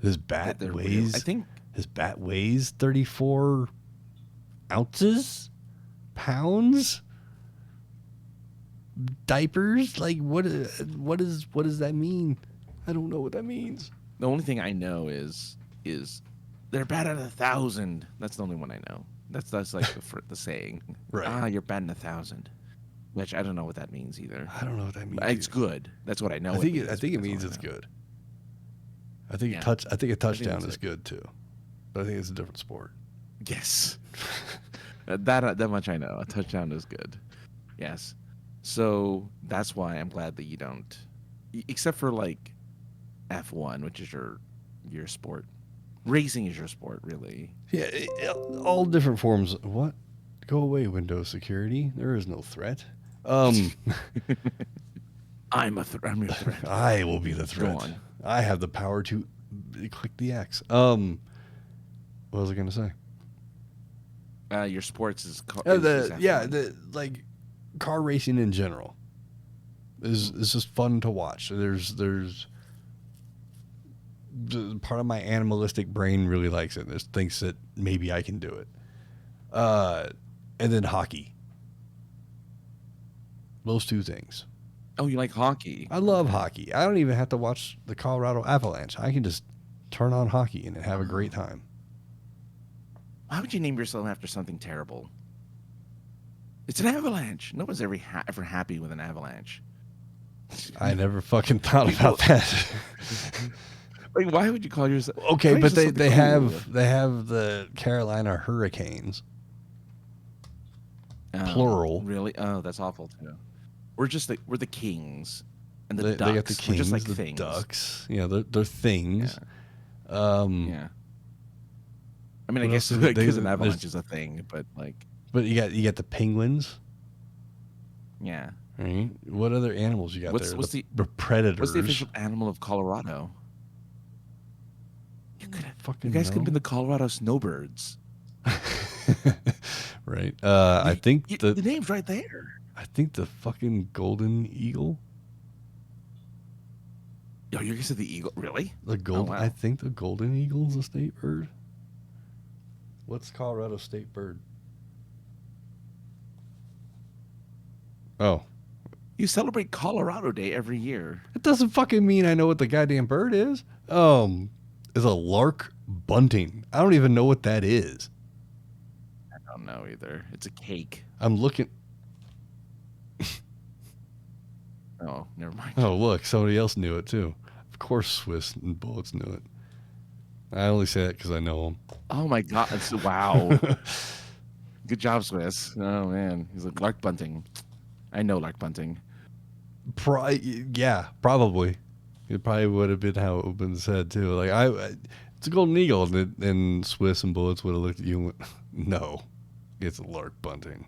Speaker 1: His bat
Speaker 2: They're real.
Speaker 1: weighs.
Speaker 2: I think
Speaker 1: His bat weighs 34 ounces, pounds, diapers. Like what does that mean? I don't know what that means.
Speaker 2: the only thing I know is they're batting 1,000. That's the only one I know. That's like the saying.
Speaker 1: Right.
Speaker 2: You're batting 1,000, which I don't know what that means either.
Speaker 1: I don't know what that means.
Speaker 2: But it's
Speaker 1: either.
Speaker 2: good. That's what I know.
Speaker 1: I think
Speaker 2: means,
Speaker 1: it
Speaker 2: but that's
Speaker 1: means
Speaker 2: all I
Speaker 1: it's
Speaker 2: know.
Speaker 1: good. I think
Speaker 2: Yeah.
Speaker 1: I think a touchdown
Speaker 2: it's
Speaker 1: is good too, but I think it's a different sport.
Speaker 2: Yes. that much I know. A touchdown is good. Yes. So that's why I'm glad that you don't, except for like F1, which is your sport. Racing is your sport, really.
Speaker 1: Yeah, all different forms. What? Go away, Windows security. There is no threat.
Speaker 2: I'm your threat.
Speaker 1: I will be the
Speaker 2: Go
Speaker 1: threat.
Speaker 2: on.
Speaker 1: I have the power to click the X. What was I gonna say?
Speaker 2: Your sports is,
Speaker 1: The like car racing in general is just fun to watch. There's part of my animalistic brain really likes it. There's thinks that maybe I can do it. And then hockey. Those two things.
Speaker 2: Oh, you like hockey?
Speaker 1: I love hockey. I don't even have to watch the Colorado Avalanche. I can just turn on hockey and have a great time.
Speaker 2: Why would you name yourself after something terrible? It's an avalanche. No one's ever happy with an avalanche.
Speaker 1: I never fucking thought about that.
Speaker 2: Like, why would you call yourself?
Speaker 1: Okay,
Speaker 2: call
Speaker 1: but
Speaker 2: yourself
Speaker 1: they
Speaker 2: something
Speaker 1: have the Carolina Hurricanes.
Speaker 2: cool?
Speaker 1: plural.
Speaker 2: Really? Oh, that's awful too. We're the Kings, and the
Speaker 1: They
Speaker 2: Ducks.
Speaker 1: got the
Speaker 2: We're
Speaker 1: Kings,
Speaker 2: just like
Speaker 1: the
Speaker 2: things.
Speaker 1: Ducks. Yeah, they're things.
Speaker 2: Yeah. I mean, I
Speaker 1: what
Speaker 2: guess
Speaker 1: else is it?
Speaker 2: because an
Speaker 1: There's-
Speaker 2: avalanche is a thing, but like,
Speaker 1: But you got the penguins.
Speaker 2: yeah.
Speaker 1: Right? What other animals you got
Speaker 2: What's-
Speaker 1: there?
Speaker 2: what's
Speaker 1: the predators?
Speaker 2: What's the official animal of Colorado? You
Speaker 1: Fucking
Speaker 2: guys could have
Speaker 1: know.
Speaker 2: been the Colorado snowbirds.
Speaker 1: Right. I think
Speaker 2: the name's right there.
Speaker 1: I think the fucking golden eagle.
Speaker 2: Yo, you're gonna say the eagle? Really?
Speaker 1: The gold.
Speaker 2: wow.
Speaker 1: I think the golden eagle is a state bird. What's Colorado's state bird? Oh,
Speaker 2: You celebrate Colorado Day every year.
Speaker 1: it doesn't fucking mean I know what the goddamn bird is. Is a lark bunting. I don't even know what that is.
Speaker 2: I don't know either. It's a cake.
Speaker 1: I'm looking.
Speaker 2: Oh, never mind.
Speaker 1: Oh, look, somebody else knew it too. Of course, Swiss and Bullets knew it. I only say that because I know them.
Speaker 2: Oh my God! Wow. Good job, Swiss. Oh man, he's like Lark Bunting. I know Lark Bunting.
Speaker 1: Yeah, probably. It probably would have been how it would have been said too. Like it's a golden eagle, and Swiss and Bullets would have looked at you and went, "No, it's a Lark Bunting."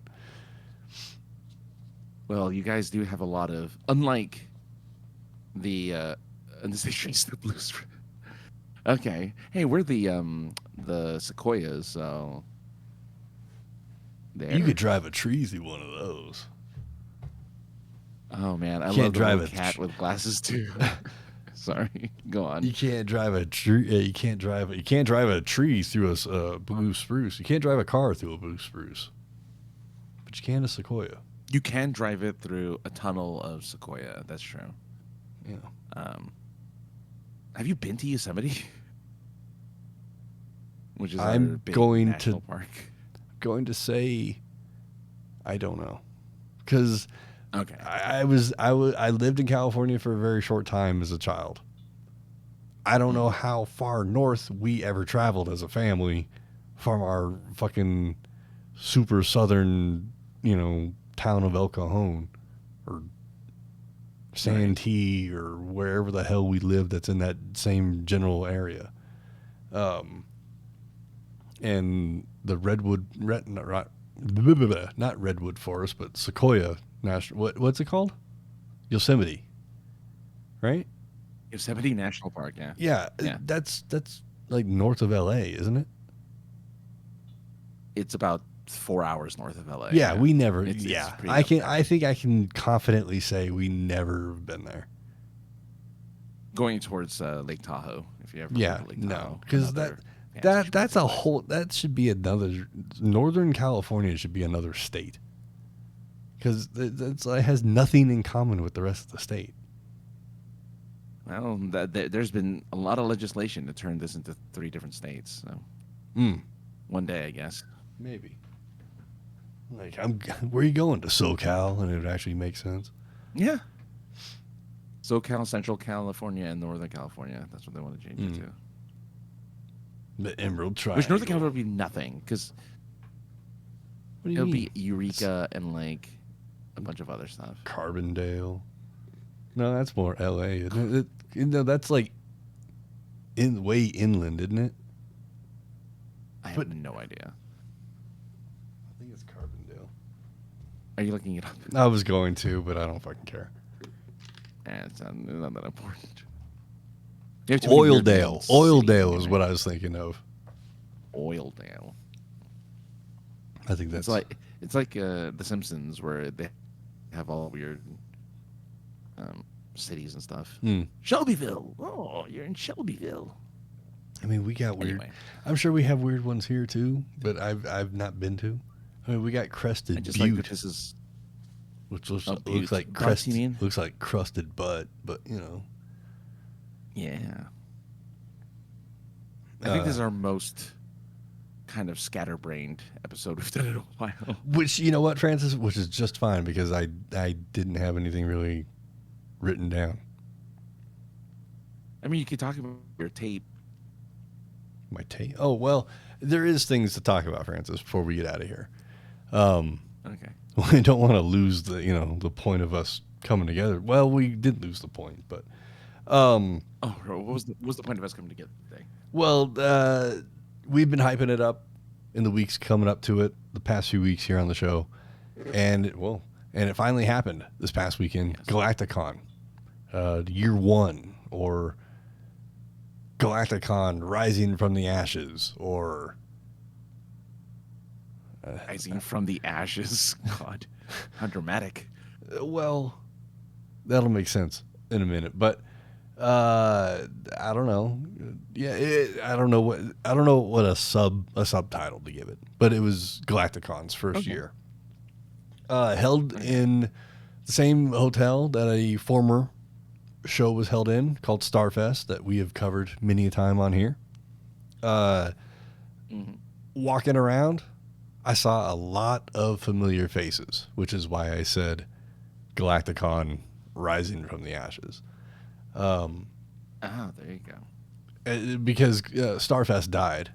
Speaker 2: Well, you guys do have a lot of, unlike the trees, the blues. Okay, hey, we're the sequoias, so there.
Speaker 1: You could drive a treesy one of those.
Speaker 2: Oh man, I
Speaker 1: can't
Speaker 2: love
Speaker 1: drive
Speaker 2: the cat with glasses too. Sorry, go on.
Speaker 1: You can't drive a tree. You can't drive a tree through a blue spruce. You can't drive a car through a blue spruce, but you can a sequoia.
Speaker 2: You can drive it through a tunnel of sequoia. That's true.
Speaker 1: Yeah.
Speaker 2: Have you been to Yosemite? Which is
Speaker 1: I'm
Speaker 2: our big
Speaker 1: going
Speaker 2: national
Speaker 1: to
Speaker 2: park.
Speaker 1: Going to say, I don't know, because
Speaker 2: okay,
Speaker 1: I lived in California for a very short time as a child. I don't know how far north we ever traveled as a family from our fucking super southern, town of El Cajon or Santee or wherever the hell we lived that's in that same general area. And the not redwood forest, but Sequoia National. What's it called? Yosemite, right?
Speaker 2: Yosemite National Park. Yeah.
Speaker 1: Yeah. That's like north of LA, isn't it?
Speaker 2: It's about 4 hours north of LA.
Speaker 1: Yeah, we never.
Speaker 2: It's
Speaker 1: I think I can confidently say we never been there.
Speaker 2: Going towards Lake Tahoe, if you ever. Lake Tahoe,
Speaker 1: no, because that's a whole. That should be another. Northern California should be another state. Because it has nothing in common with the rest of the state.
Speaker 2: Well, there's been a lot of legislation to turn this into 3 different states. So, one day, I guess.
Speaker 1: Maybe. Like, where are you going? To SoCal, and it would actually make sense.
Speaker 2: Yeah. SoCal, Central California, and Northern California. That's what they want to change it to.
Speaker 1: The Emerald Triangle.
Speaker 2: Which Northern California would be nothing, because
Speaker 1: it'll
Speaker 2: be Eureka and like a bunch of other stuff.
Speaker 1: Carbondale. No, that's more L.A. Isn't it? That's like way inland, isn't it?
Speaker 2: I have no idea.
Speaker 1: I think it's Carbondale.
Speaker 2: Are you looking it up?
Speaker 1: I was going to, but I don't fucking care.
Speaker 2: It's not that important.
Speaker 1: Oildale. Oildale is what I was thinking of.
Speaker 2: Oildale.
Speaker 1: I think that's
Speaker 2: it's like The Simpsons, where they have all weird cities and stuff. Shelbyville. Oh, you're in Shelbyville.
Speaker 1: I mean, we got weird.
Speaker 2: Anyway.
Speaker 1: I'm sure we have weird ones here too, but I've not been to. I mean, we got Crested Butte,
Speaker 2: like that this is,
Speaker 1: which looks like crusted. Looks like crusted butt, but
Speaker 2: Yeah. I think this is our most kind of scatterbrained episode we've done in a while.
Speaker 1: Which, you know what, Francis? Which is just fine, because I didn't have anything really written down.
Speaker 2: I mean, you could talk about your tape.
Speaker 1: My tape? Oh, well, there is things to talk about, Francis, before we get out of here. Okay. We don't want to lose the point of us coming together. Well, we did lose the point, but...
Speaker 2: what was the point of us coming together today?
Speaker 1: Well, we've been hyping it up in the weeks coming up to it, the past few weeks here on the show, and it finally happened this past weekend. Yes. GalactiCon, year 1, or GalactiCon Rising from the Ashes, or
Speaker 2: Rising from the Ashes. God, how dramatic.
Speaker 1: Well, that'll make sense in a minute, but I don't know. Yeah, I don't know what a subtitle to give it, but it was GalactiCon's first year. Held in the same hotel that a former show was held in, called StarFest, that we have covered many a time on here. Walking around, I saw a lot of familiar faces, which is why I said GalactiCon rising from the ashes.
Speaker 2: Oh, there you go.
Speaker 1: Because StarFest died.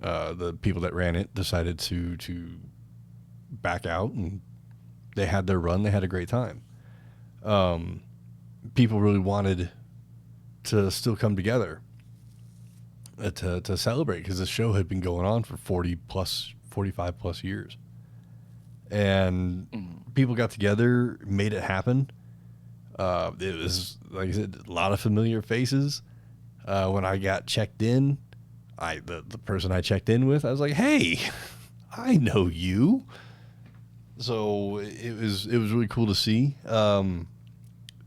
Speaker 1: The people that ran it decided to back out, and they had their run. They had a great time. People really wanted to still come together to celebrate, because the show had been going on for 45 plus years. And people got together, made it happen. It was, like I said, a lot of familiar faces. When I got checked in, the person I checked in with, I was like, "Hey, I know you." So it was really cool to see.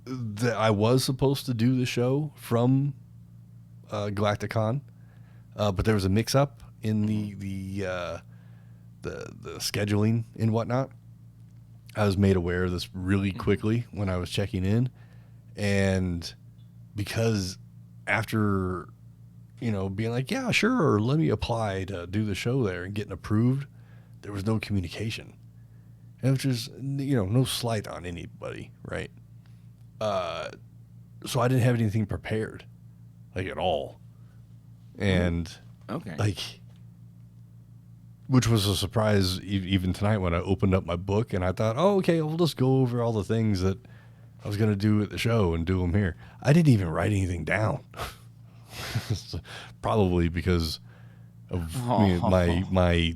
Speaker 1: That I was supposed to do the show from GalactiCon, but there was a mix-up in the scheduling and whatnot. I was made aware of this really quickly when I was checking in, and because after being like, "Yeah, sure, let me apply to do the show there," and getting approved, there was no communication, and which is no slight on anybody, right? So I didn't have anything prepared, like, at all. And
Speaker 2: okay,
Speaker 1: which was a surprise even tonight when I opened up my book and I thought, "Oh, okay, we'll just go over all the things that I was going to do at the show and do them here." I didn't even write anything down. Probably because of my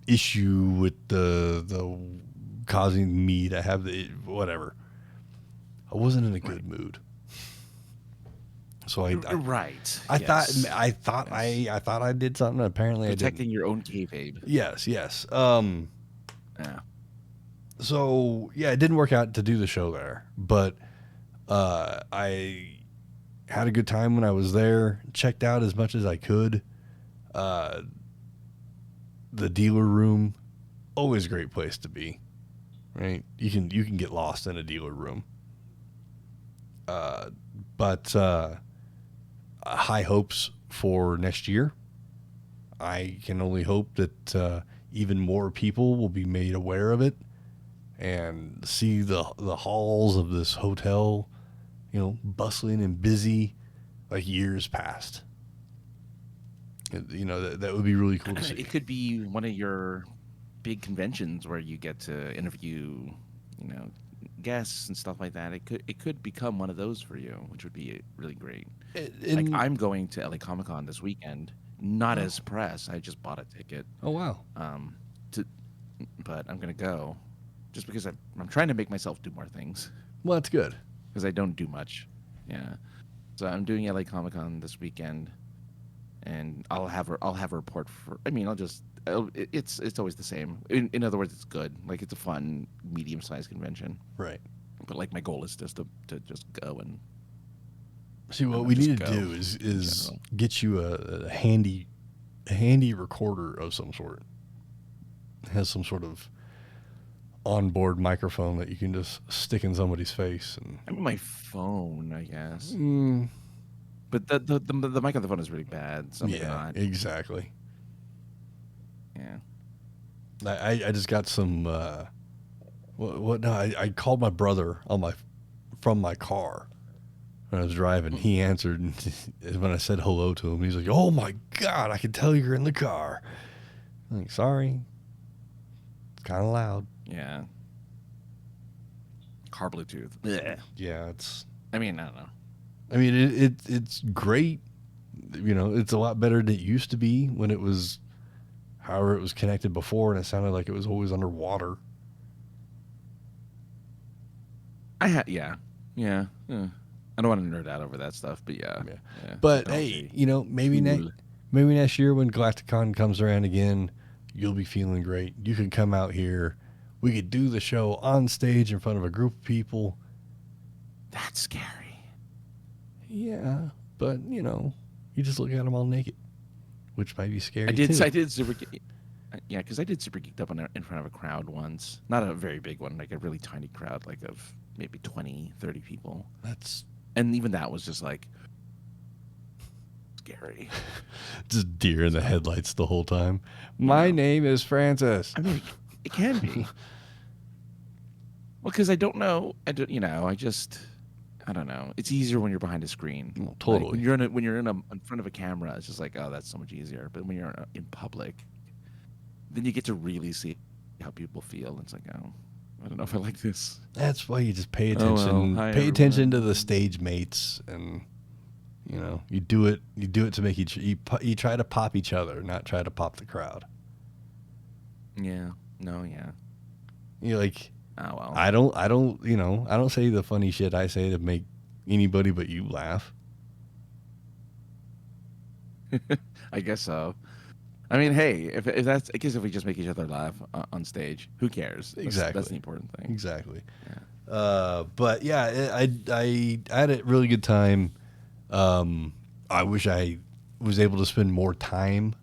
Speaker 1: issue with the causing me to have the whatever. I wasn't in a good mood, so I thought I did something. Apparently,
Speaker 2: protecting your own kayfabe.
Speaker 1: Yes.
Speaker 2: Yeah.
Speaker 1: So yeah, it didn't work out to do the show there, but I had a good time when I was there. Checked out as much as I could. The dealer room, always a great place to be. Right, you can get lost in a dealer room. But high hopes for next year. I can only hope that even more people will be made aware of it and see the halls of this hotel, bustling and busy like years past. That would be really cool to see.
Speaker 2: It could be one of your big conventions where you get to interview, guests and stuff like that. It could become one of those for you, which would be really great. Like, I'm going to LA Comic-Con this weekend, not as press. I just bought a ticket.
Speaker 1: Oh wow.
Speaker 2: But I'm gonna go, just because I'm trying to make myself do more things.
Speaker 1: Well, that's good,
Speaker 2: because I don't do much. Yeah. So I'm doing LA Comic-Con this weekend, and I'll have a report for. It's always the same. In other words, it's good. Like, it's a fun, medium-sized convention.
Speaker 1: Right.
Speaker 2: But like, my goal is just to just go and
Speaker 1: see. What we need to do is get you a handy recorder of some sort. It has some sort of onboard microphone that you can just stick in somebody's face. And
Speaker 2: I mean, my phone, I guess. But the mic on the phone is really bad. So
Speaker 1: yeah, exactly.
Speaker 2: Yeah.
Speaker 1: I just got some. No, I called my brother from my car when I was driving. He answered, and when I said hello to him, he's like, "Oh my God, I can tell you're in the car." I'm like, "Sorry, it's kind of loud."
Speaker 2: Yeah. Car Bluetooth. Blech.
Speaker 1: Yeah, it's.
Speaker 2: I mean, I don't know.
Speaker 1: I mean, it's great. It's a lot better than it used to be when it was. However, it was connected before, and it sounded like it was always underwater.
Speaker 2: Yeah. I don't want to nerd out over that stuff, but yeah.
Speaker 1: But hey, maybe next year when GalactiCon comes around again, you'll be feeling great. You can come out here. We could do the show on stage in front of a group of people.
Speaker 2: That's scary.
Speaker 1: Yeah, but you just look at them all naked, which might be scary. I did
Speaker 2: super. Yeah, because I did Super Geeked Up in front of a crowd once. Not a very big one, like a really tiny crowd, like of maybe 20, 30 people. And even that was just like scary.
Speaker 1: Just deer in the headlights the whole time. My name is Francis.
Speaker 2: I mean, it can be. Well, because I don't know. I don't know. It's easier when you're behind a screen.
Speaker 1: Well,
Speaker 2: Like,
Speaker 1: totally.
Speaker 2: when you're in front of a camera, it's just like, oh, that's so much easier. But when you're in public, then you get to really see how people feel. It's like, oh, I don't know if I like this.
Speaker 1: That's why you just pay
Speaker 2: Oh, well.
Speaker 1: attention.
Speaker 2: Hi,
Speaker 1: Pay attention to
Speaker 2: everyone.
Speaker 1: the stage mates, and you do it. You do it to make you try to pop each other, not try to pop the crowd.
Speaker 2: Yeah. No. Yeah.
Speaker 1: You're like,
Speaker 2: Oh well.
Speaker 1: I don't I don't say the funny shit I say to make anybody but you laugh.
Speaker 2: I guess so. I mean, hey, if that's, I guess if we just make each other laugh on stage, who cares?
Speaker 1: Exactly.
Speaker 2: That's the important thing.
Speaker 1: Exactly.
Speaker 2: Yeah.
Speaker 1: But yeah, I had a really good time. I wish I was able to spend more time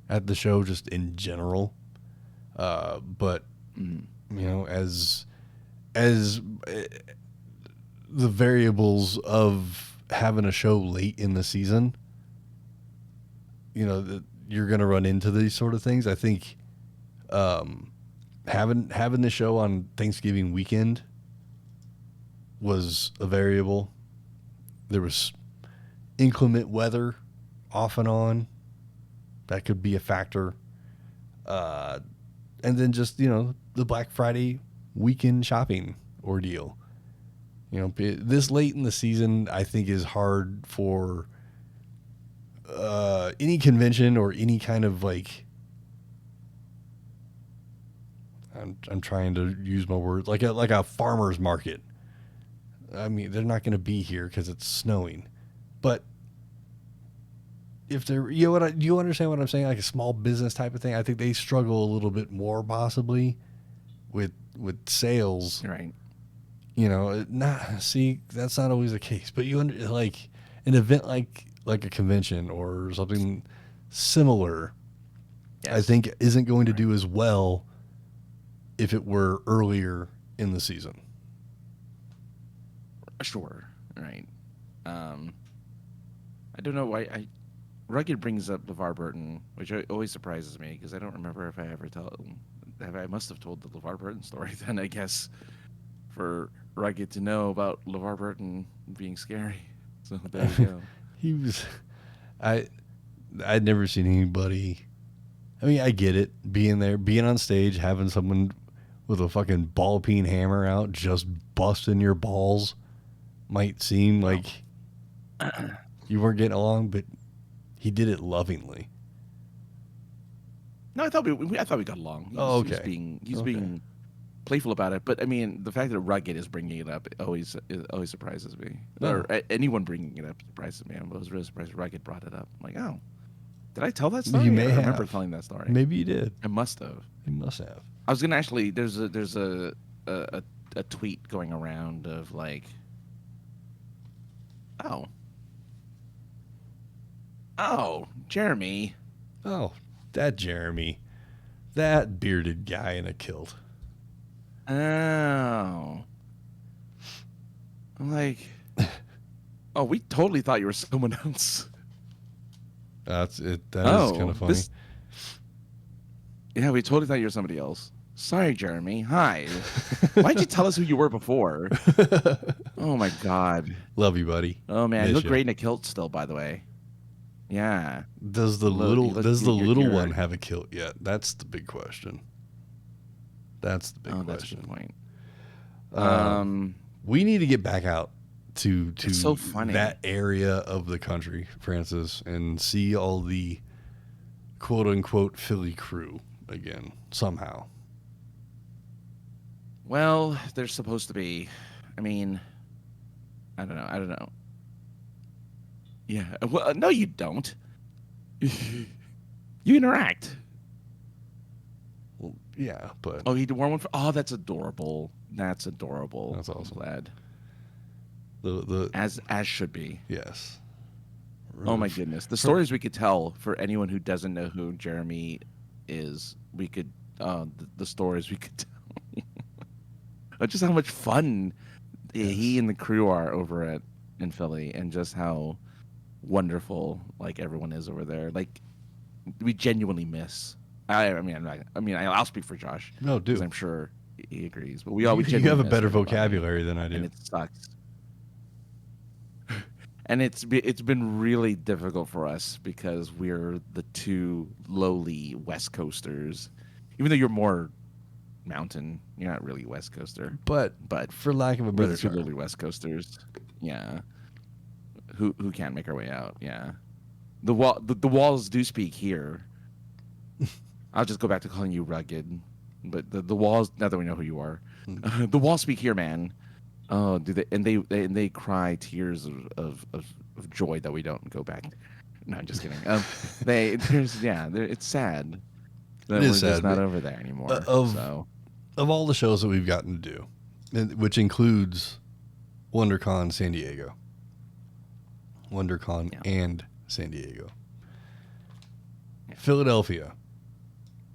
Speaker 1: at the show just in general. But as the variables of having a show late in the season, you're going to run into these sort of things. I think having the show on Thanksgiving weekend was a variable. There was inclement weather off and on. That could be a factor. And then just, the Black Friday weekend shopping ordeal. This late in the season, I think, is hard for any convention or any kind of like, I'm trying to use my words, like a farmer's market. I mean, they're not going to be here because it's snowing, but if they're, do you understand what I'm saying? Like a small business type of thing. I think they struggle a little bit more possibly with sales.
Speaker 2: Right.
Speaker 1: That's not always the case, but like an event like a convention or something similar, yes, I think isn't going to do as well if it were earlier in the season.
Speaker 2: Sure. Right. I don't know why Rugged brings up LeVar Burton, which always surprises me because I don't remember if I ever I must have told the LeVar Burton story then, I guess, for Rugged to know about LeVar Burton being scary. So there you go.
Speaker 1: He was, I'd never seen anybody. I mean, I get it, being there, being on stage, having someone with a fucking ball peen hammer out just busting your balls might seem like you weren't getting along, but he did it lovingly.
Speaker 2: No, I thought we got along. He's being playful about it, but I mean, the fact that Rugged is bringing it up always surprises me.
Speaker 1: No.
Speaker 2: Or anyone bringing it up surprises me. I was really surprised Rugged brought it up. I'm like, oh, did I tell that story?
Speaker 1: You may
Speaker 2: I
Speaker 1: have.
Speaker 2: remember telling that story.
Speaker 1: Maybe you did.
Speaker 2: I must have.
Speaker 1: You must have.
Speaker 2: I was gonna actually. There's a tweet going around of like, Jeremy.
Speaker 1: Oh, that Jeremy, that bearded guy in a kilt.
Speaker 2: Oh, I'm like, oh, we totally thought you were someone else.
Speaker 1: That's it. That is kind of funny.
Speaker 2: Yeah, we totally thought you were somebody else. Sorry, Jeremy. Hi. Why'd you tell us who you were before? Oh my God.
Speaker 1: Love you, buddy.
Speaker 2: Oh man, you look great in a kilt still, by the way. Yeah.
Speaker 1: Does the little one have a kilt yet? That's the big question. That's the big question.
Speaker 2: That's a good point.
Speaker 1: We need to get back out to
Speaker 2: so funny.
Speaker 1: That area of the country, Francis, and see all the quote unquote Philly crew again somehow.
Speaker 2: Well, they're supposed to be. I mean, I don't know. Yeah. Well, no, you don't. You interact.
Speaker 1: Well, yeah, but
Speaker 2: he wore one for. Oh, that's adorable. That's adorable.
Speaker 1: That's awesome.
Speaker 2: I'm glad.
Speaker 1: The
Speaker 2: as should be.
Speaker 1: Yes.
Speaker 2: Oh my goodness, the stories we could tell for anyone who doesn't know who Jeremy is. We could the stories we could tell. Just how much fun he and the crew are over in Philly, and just how wonderful like everyone is over there. Like we genuinely miss. I'll speak for Josh.
Speaker 1: No, dude.
Speaker 2: I'm sure he agrees. But we all
Speaker 1: you have a better vocabulary than I do,
Speaker 2: and it sucks. And it's been really difficult for us because we're the two lowly West Coasters. Even though you're more mountain, you're not really West Coaster.
Speaker 1: but for lack of a better
Speaker 2: we're the two
Speaker 1: term,
Speaker 2: lowly West Coasters. Yeah, who can't make our way out. Yeah, the walls do speak here. I'll just go back to calling you rugged, but the walls. Now that we know who you are, the walls speak here, man. Oh, do they? And they cry tears of joy that we don't go back. No, I'm just kidding. It's sad that we're just not over there anymore.
Speaker 1: Of all the shows that we've gotten to do, which includes WonderCon San Diego, WonderCon and San Diego, Philadelphia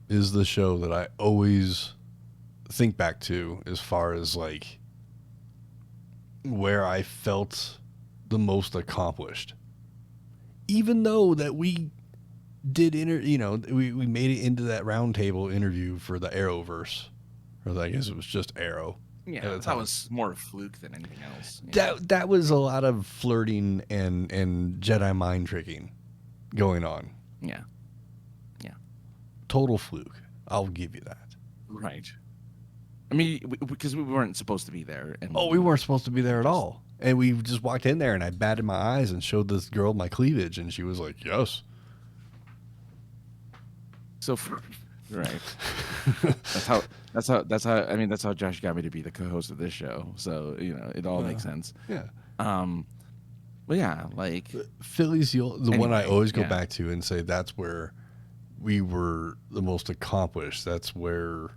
Speaker 1: is the show that I always think back to as far as like where I felt the most accomplished. Even though that we did we made it into that roundtable interview for the Arrowverse, or I guess it was just Arrow.
Speaker 2: Yeah, that was more a fluke than anything else.
Speaker 1: That was a lot of flirting and Jedi mind tricking going on.
Speaker 2: Yeah.
Speaker 1: Total fluke. I'll give you that.
Speaker 2: Right. I mean, because we weren't supposed to be there.
Speaker 1: We weren't supposed to be there at all. And we just walked in there, and I batted my eyes and showed this girl my cleavage, and she was like, "Yes."
Speaker 2: So, right. That's how. I mean, that's how Josh got me to be the co-host of this show. So it all makes sense.
Speaker 1: Yeah.
Speaker 2: But yeah, like
Speaker 1: Philly's the one I always go back to and say that's where we were the most accomplished. That's where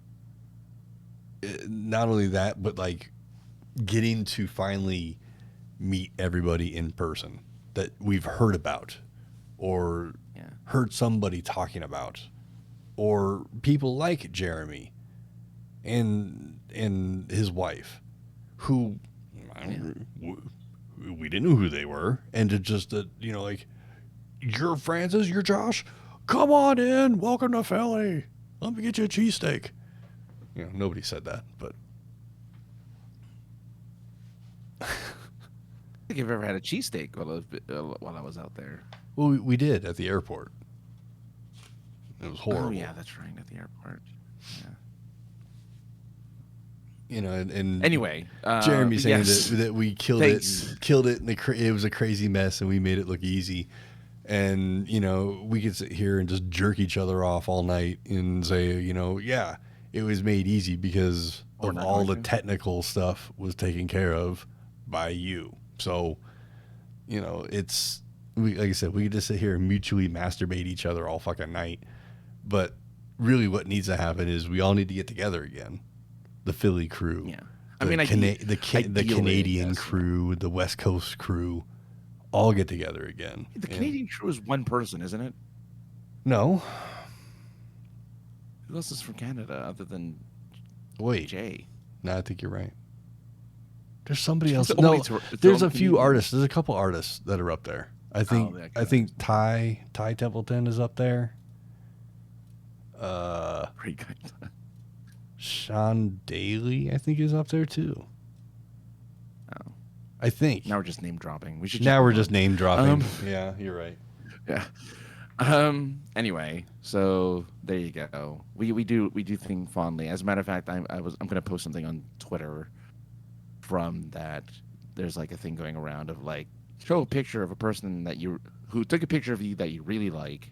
Speaker 1: not only that, but like getting to finally meet everybody in person that we've heard about or heard somebody talking about, or people like Jeremy and his wife who we didn't know who they were, and to just like, "You're Francis, you're Josh, come on in, welcome to Philly, let me get you a cheesesteak." Nobody said that, but
Speaker 2: I think I've ever had a cheesesteak while I was out there.
Speaker 1: Well, we did at the airport. It was horrible.
Speaker 2: Oh yeah, that's right, at the airport. Yeah.
Speaker 1: And
Speaker 2: anyway,
Speaker 1: Jeremy saying that we killed it, and it was a crazy mess, and we made it look easy. And we could sit here and just jerk each other off all night and say, it was made easy because of all the technical stuff was taken care of by you. So, it's like I said, we could just sit here and mutually masturbate each other all fucking night. But really, what needs to happen is we all need to get together again. The Philly crew, the Canadian crew, the West Coast crew, all get together again.
Speaker 2: The Canadian crew is one person, isn't it?
Speaker 1: No.
Speaker 2: Who else is from Canada other than Jay?
Speaker 1: No, I think you're right. There's somebody else. No, there's a few artists. There's a couple artists that are up there. I think Ty Templeton is up there.
Speaker 2: Pretty good.
Speaker 1: Sean Daly, I think, is up there too.
Speaker 2: Oh,
Speaker 1: I think.
Speaker 2: Now we're just name dropping.
Speaker 1: We're just name dropping. Yeah, you're right.
Speaker 2: Yeah. Anyway, so there you go. We do think fondly. As a matter of fact, I'm going to post something on Twitter from that. There's like a thing going around of like, show a picture of a person who took a picture of you that you really like,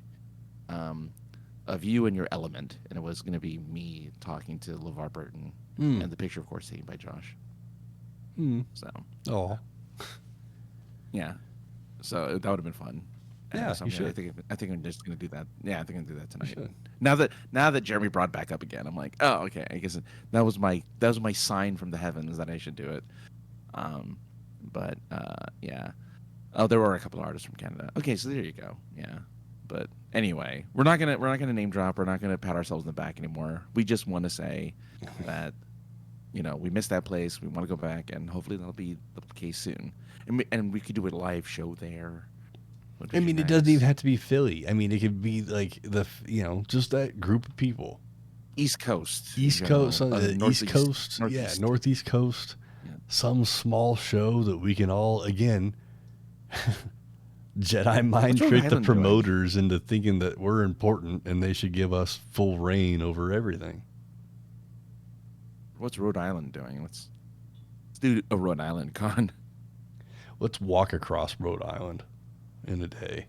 Speaker 2: of you and your element, and it was going to be me talking to LeVar Burton, and the picture, of course, taken by Josh. So, yeah, so that would have been fun.
Speaker 1: Yeah,
Speaker 2: I think I'm just going to do that. Yeah, I think I'm going to do that tonight. Now that Jeremy brought back up again, I'm like, oh, okay. I guess that was my sign from the heavens that I should do it. Yeah. Oh, there were a couple of artists from Canada. Okay, so there you go. Yeah. But anyway, we're not gonna name drop. We're not gonna pat ourselves in the back anymore. We just want to say that we missed that place. We want to go back, and hopefully that'll be the case soon. And we could do a live show there.
Speaker 1: I mean, it doesn't even have to be Philly. I mean, it could be like just that group of people
Speaker 2: East Coast.
Speaker 1: East Coast, East Coast,
Speaker 2: Northeast.
Speaker 1: Northeast Coast.
Speaker 2: Yeah.
Speaker 1: Some small show that we can all, again, Jedi mind trick the promoters into thinking that we're important and they should give us full reign over everything.
Speaker 2: What's Rhode Island doing? Let's do a Rhode Island con.
Speaker 1: Let's walk across Rhode Island in a day.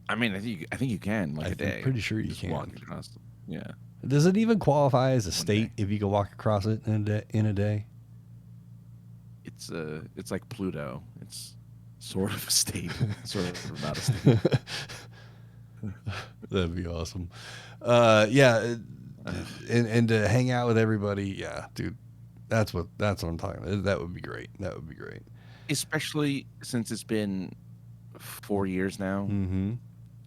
Speaker 2: I mean, I think you can a day.
Speaker 1: I'm pretty sure you
Speaker 2: just
Speaker 1: can.
Speaker 2: Walk across. Yeah.
Speaker 1: Does it even qualify as a state if you can walk across it in a day?
Speaker 2: It's like Pluto. It's sort of a state, sort of not a state.
Speaker 1: That'd be awesome. Yeah, and to hang out with everybody. Yeah, dude, that's what I'm talking about. That would be great. That would be great.
Speaker 2: Especially since it's been 4 years now.
Speaker 1: Mm-hmm.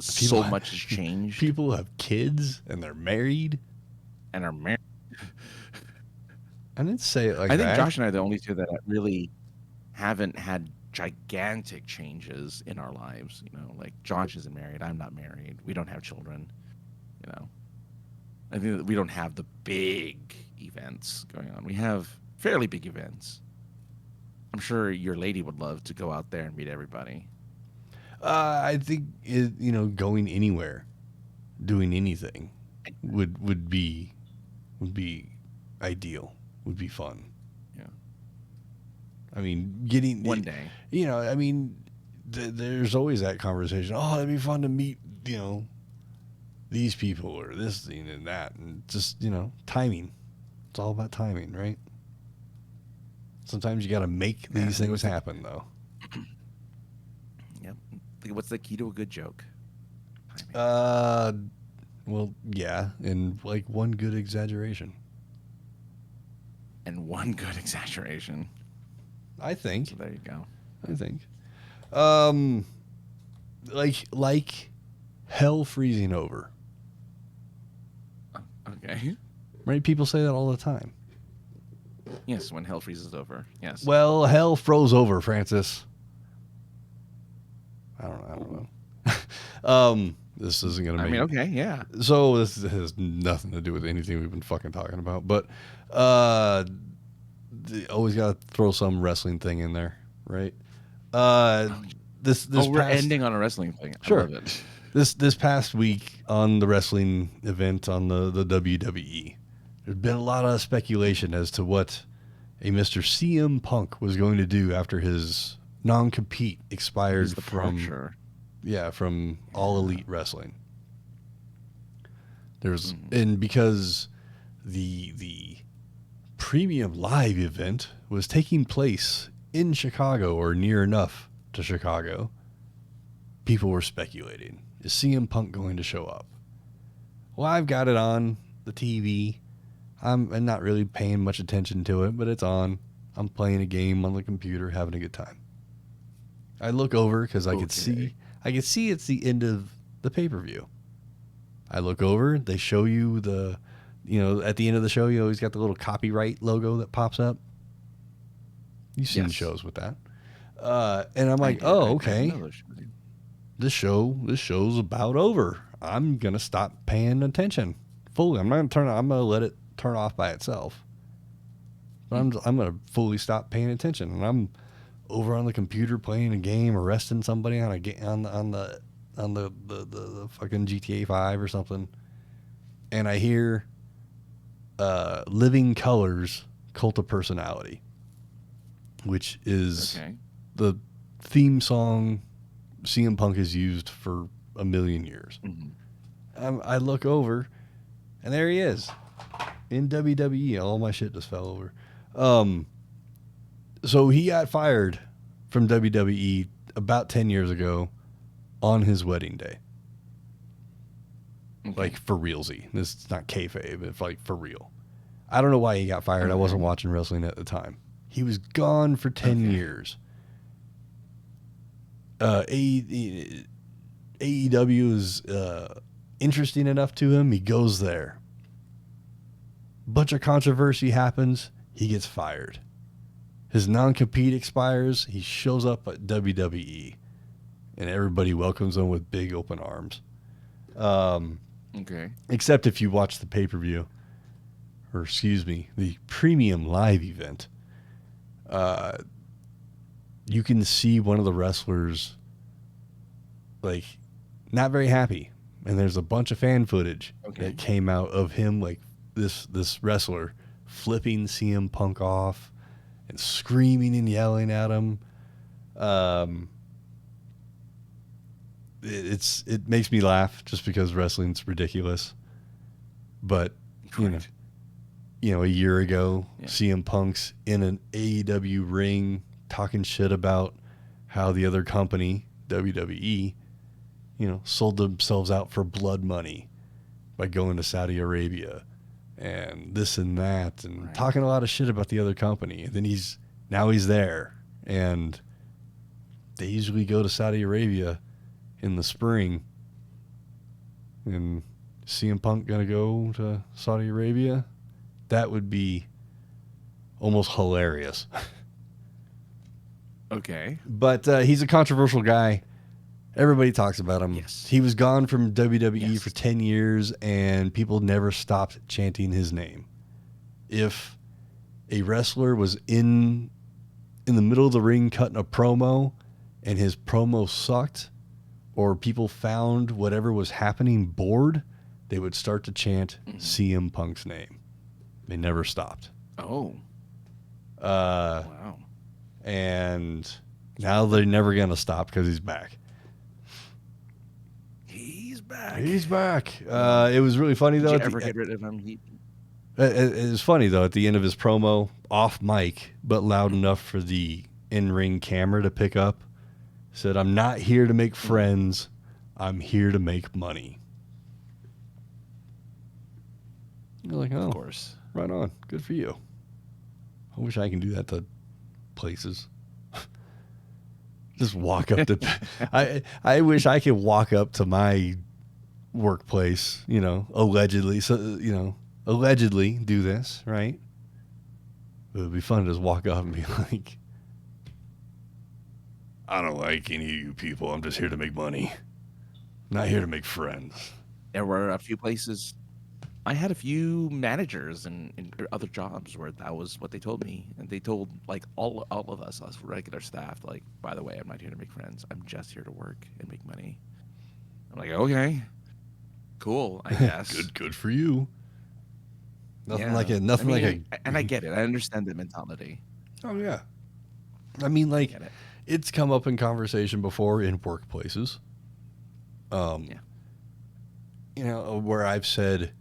Speaker 2: So much has changed.
Speaker 1: People have kids and they're married.
Speaker 2: And are married.
Speaker 1: I didn't say it like that.
Speaker 2: I think Josh and I are the only two that really haven't had gigantic changes in our lives. You know, like Josh isn't married. I'm not married. We don't have children. You know, I think that we don't have the big events going on. We have fairly big events. I'm sure your lady would love to go out there and meet everybody.
Speaker 1: I think going anywhere, doing anything, would be ideal. Would be fun.
Speaker 2: Yeah.
Speaker 1: I mean, getting
Speaker 2: one day.
Speaker 1: I mean, there's always that conversation. Oh, it'd be fun to meet these people or this thing and that, and just timing. It's all about timing, right? Sometimes you got to make these things happen, though.
Speaker 2: Yep. What's the key to a good joke?
Speaker 1: Well, yeah, and like one good exaggeration.
Speaker 2: And one good exaggeration.
Speaker 1: I think.
Speaker 2: So there you go.
Speaker 1: I think. Like hell freezing over.
Speaker 2: Okay.
Speaker 1: Right? People say that all the time.
Speaker 2: Yes, when hell freezes over. Yes.
Speaker 1: Well, hell froze over, Francis. I don't know. This isn't going to make...
Speaker 2: okay, yeah.
Speaker 1: So this has nothing to do with anything we've been fucking talking about, but always got to throw some wrestling thing in there, right? This
Speaker 2: we're ending on a wrestling thing.
Speaker 1: Sure.
Speaker 2: I love it.
Speaker 1: This past week on the wrestling event on the WWE, there's been a lot of speculation as to what a Mr. CM Punk was going to do after his non-compete expired from All Elite Wrestling. And because the premium live event was taking place in Chicago or near enough to Chicago, people were speculating, is CM Punk going to show up? Well, I've got it on the TV. I'm not really paying much attention to it, but it's on. I'm playing a game on the computer, having a good time. I look over because I could see it's the end of the pay-per-view. I look over, they show you at the end of the show, you always got the little copyright logo that pops up. You've seen shows with that. And I'm like, okay. This show's about over. I'm going to stop paying attention fully. I'm going to let it turn off by itself. But I'm going to fully stop paying attention. And I'm over on the computer playing a game, arresting somebody on the fucking GTA 5 or something. And I hear Living Colors Cult of Personality, which is the theme song CM Punk has used for a million years. Mm-hmm. I look over, and there he is in WWE. All my shit just fell over. So he got fired from WWE about 10 years ago on his wedding day. Okay. Like, for realsy. This is not kayfabe. It's like for real. I don't know why he got fired. Okay. I wasn't watching wrestling at the time. He was gone for 10 years. AEW is interesting enough to him. He goes there. Bunch of controversy happens. He gets fired. His non-compete expires. He shows up at WWE, and everybody welcomes him with big open arms. Okay. Except if you watch the pay-per-view, or excuse me, the premium live event, you can see one of the wrestlers like not very happy, and there's a bunch of fan footage that came out of him, like this wrestler flipping CM Punk off and screaming and yelling at him. It makes me laugh just because wrestling's ridiculous. But you know, a year ago, CM Punk's in an AEW ring talking shit about how the other company, WWE, you know, sold themselves out for blood money by going to Saudi Arabia and this and that, and talking a lot of shit about the other company. And then he's there, and they usually go to Saudi Arabia in the spring. And CM Punk gonna go to Saudi Arabia? That would be almost hilarious.
Speaker 2: Okay.
Speaker 1: But he's a controversial guy. Everybody talks about him.
Speaker 2: Yes.
Speaker 1: He was gone from WWE for 10 years, and people never stopped chanting his name. If a wrestler was in the middle of the ring cutting a promo and his promo sucked, or people found whatever was happening bored, they would start to chant CM Punk's name. They never stopped.
Speaker 2: Oh.
Speaker 1: Wow. And now they're never going to stop because he's back. He's back. It was really funny, though.
Speaker 2: Did you ever get rid of him?
Speaker 1: It was funny, though, at the end of his promo, off mic, but loud enough for the in-ring camera to pick up, said, "I'm not here to make friends. I'm here to make money." You're like, oh,
Speaker 2: of course.
Speaker 1: Right on. Good for you. I wish I can do that to places. Just walk up to... I wish I could walk up to my workplace, you know, allegedly do this, right? It would be fun to just walk up and be like, "I don't like any of you people. I'm just here to make money. Not here to make friends."
Speaker 2: There were a few places. I had a few managers in other jobs where that was what they told me. And they told, like, all of us regular staff, like, "By the way, I'm not here to make friends. I'm just here to work and make money." I'm like, okay, cool, I guess.
Speaker 1: Good for you. Nothing like it.
Speaker 2: And I get it. I understand the mentality.
Speaker 1: Oh, yeah. I mean, like, it's come up in conversation before in workplaces. You know, where I've said,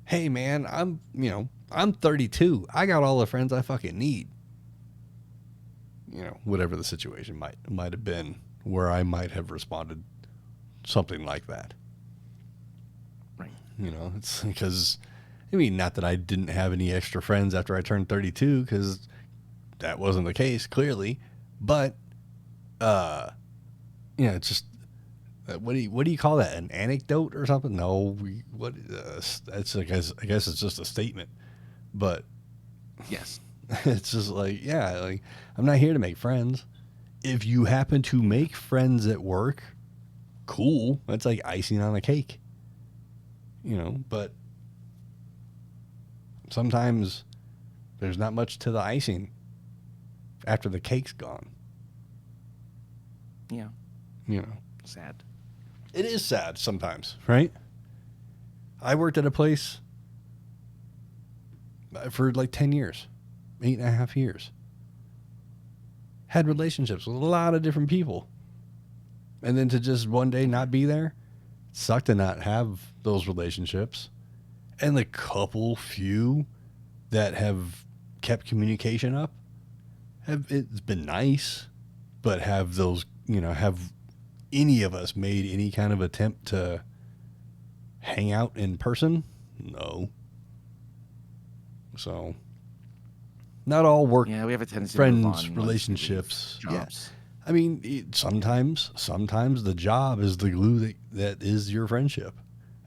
Speaker 1: "Hey, man, I'm 32. I got all the friends I fucking need." You know, whatever the situation might have been, where I might have responded something like that.
Speaker 2: Right.
Speaker 1: You know, it's because, I mean, not that I didn't have any extra friends after I turned 32, because that wasn't the case, clearly. But, it's just, what do you call that? An anecdote or something? No, that's I guess it's just a statement. But
Speaker 2: yes,
Speaker 1: it's just like, like, I'm not here to make friends. If you happen to make friends at work, cool. That's like icing on a cake. You know, but sometimes there's not much to the icing after the cake's gone.
Speaker 2: Yeah.
Speaker 1: You know.
Speaker 2: Sad.
Speaker 1: It is sad sometimes, right? I worked at a place for like 10 years, 8.5 years. Had relationships with a lot of different people. And then to just one day not be there, sucked to not have those relationships. And the few that have kept communication up, it's been nice, but have those, have any of us made any kind of attempt to hang out in person? No. So, not all work.
Speaker 2: Yeah, we have a tendency
Speaker 1: friends,
Speaker 2: to move on
Speaker 1: relationships.
Speaker 2: Jobs.
Speaker 1: Yeah. I mean, sometimes the job is the glue that is your friendship,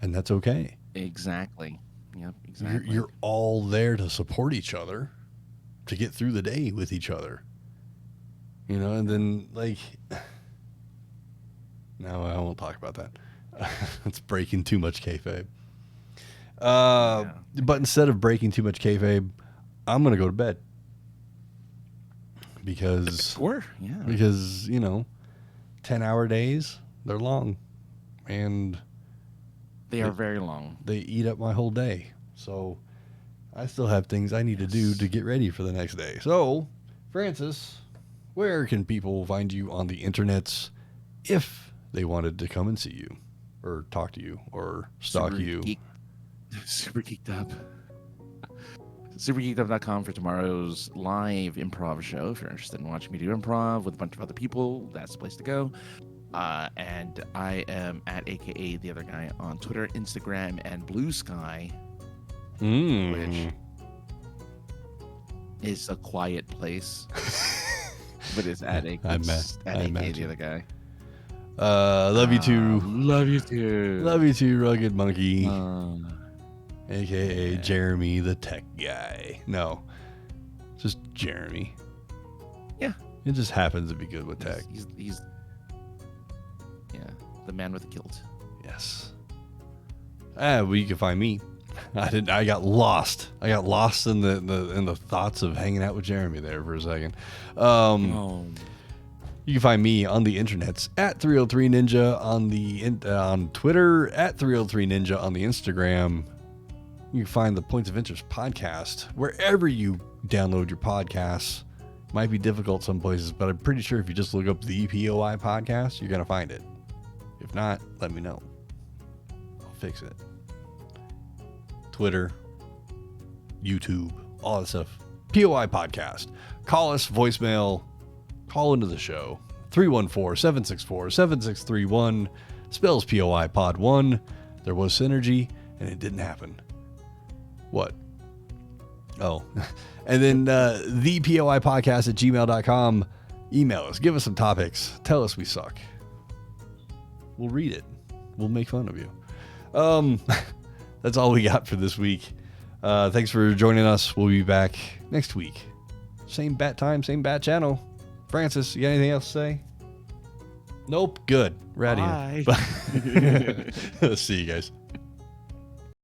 Speaker 1: and that's okay.
Speaker 2: Exactly. Yep. Exactly.
Speaker 1: You're all there to support each other, to get through the day with each other. You know, and then like. No, I won't talk about that. It's breaking too much kayfabe. But instead of breaking too much kayfabe, I'm going to go to bed. Because, because, 10-hour days, they're long. And
Speaker 2: they are very long.
Speaker 1: They eat up my whole day. So I still have things I need to do to get ready for the next day. So, Francis, where can people find you on the internets if they wanted to come and see you or talk to you or stalk you?
Speaker 2: Super Geeked Up. SuperGeekedUp.com for tomorrow's live improv show. If you're interested in watching me do improv with a bunch of other people, that's the place to go. And I am at AKA The Other Guy on Twitter, Instagram, and Blue Sky, which is a quiet place, but it's at AKA The Other Guy.
Speaker 1: Love you too.
Speaker 2: Love you too.
Speaker 1: Love you too, Rugged Monkey. AKA Jeremy the Tech Guy. No, just Jeremy.
Speaker 2: Yeah.
Speaker 1: It just happens to be good with tech.
Speaker 2: He's the man with the kilt.
Speaker 1: Yes. Well, you can find me. I got lost. I got lost in the thoughts of hanging out with Jeremy there for a second. You can find me on the internets at 303ninja on Twitter, at 303ninja on the Instagram. You can find the Points of Interest podcast wherever you download your podcasts. Might be difficult some places, but I'm pretty sure if you just look up the POI Podcast, you're going to find it. If not, let me know. I'll fix it. Twitter, YouTube, all that stuff. POI Podcast. Call us, voicemail, call into the show. 314-764-7631. Spells POI Pod 1. There was synergy, and it didn't happen. What? Oh. And then the POI Podcast at gmail.com. Email us. Give us some topics. Tell us we suck. We'll read it. We'll make fun of you. That's all we got for this week. Thanks for joining us. We'll be back next week. Same bat time, same bat channel. Francis, you got anything else to say? Nope. Good. We're out of here. Bye. See you guys.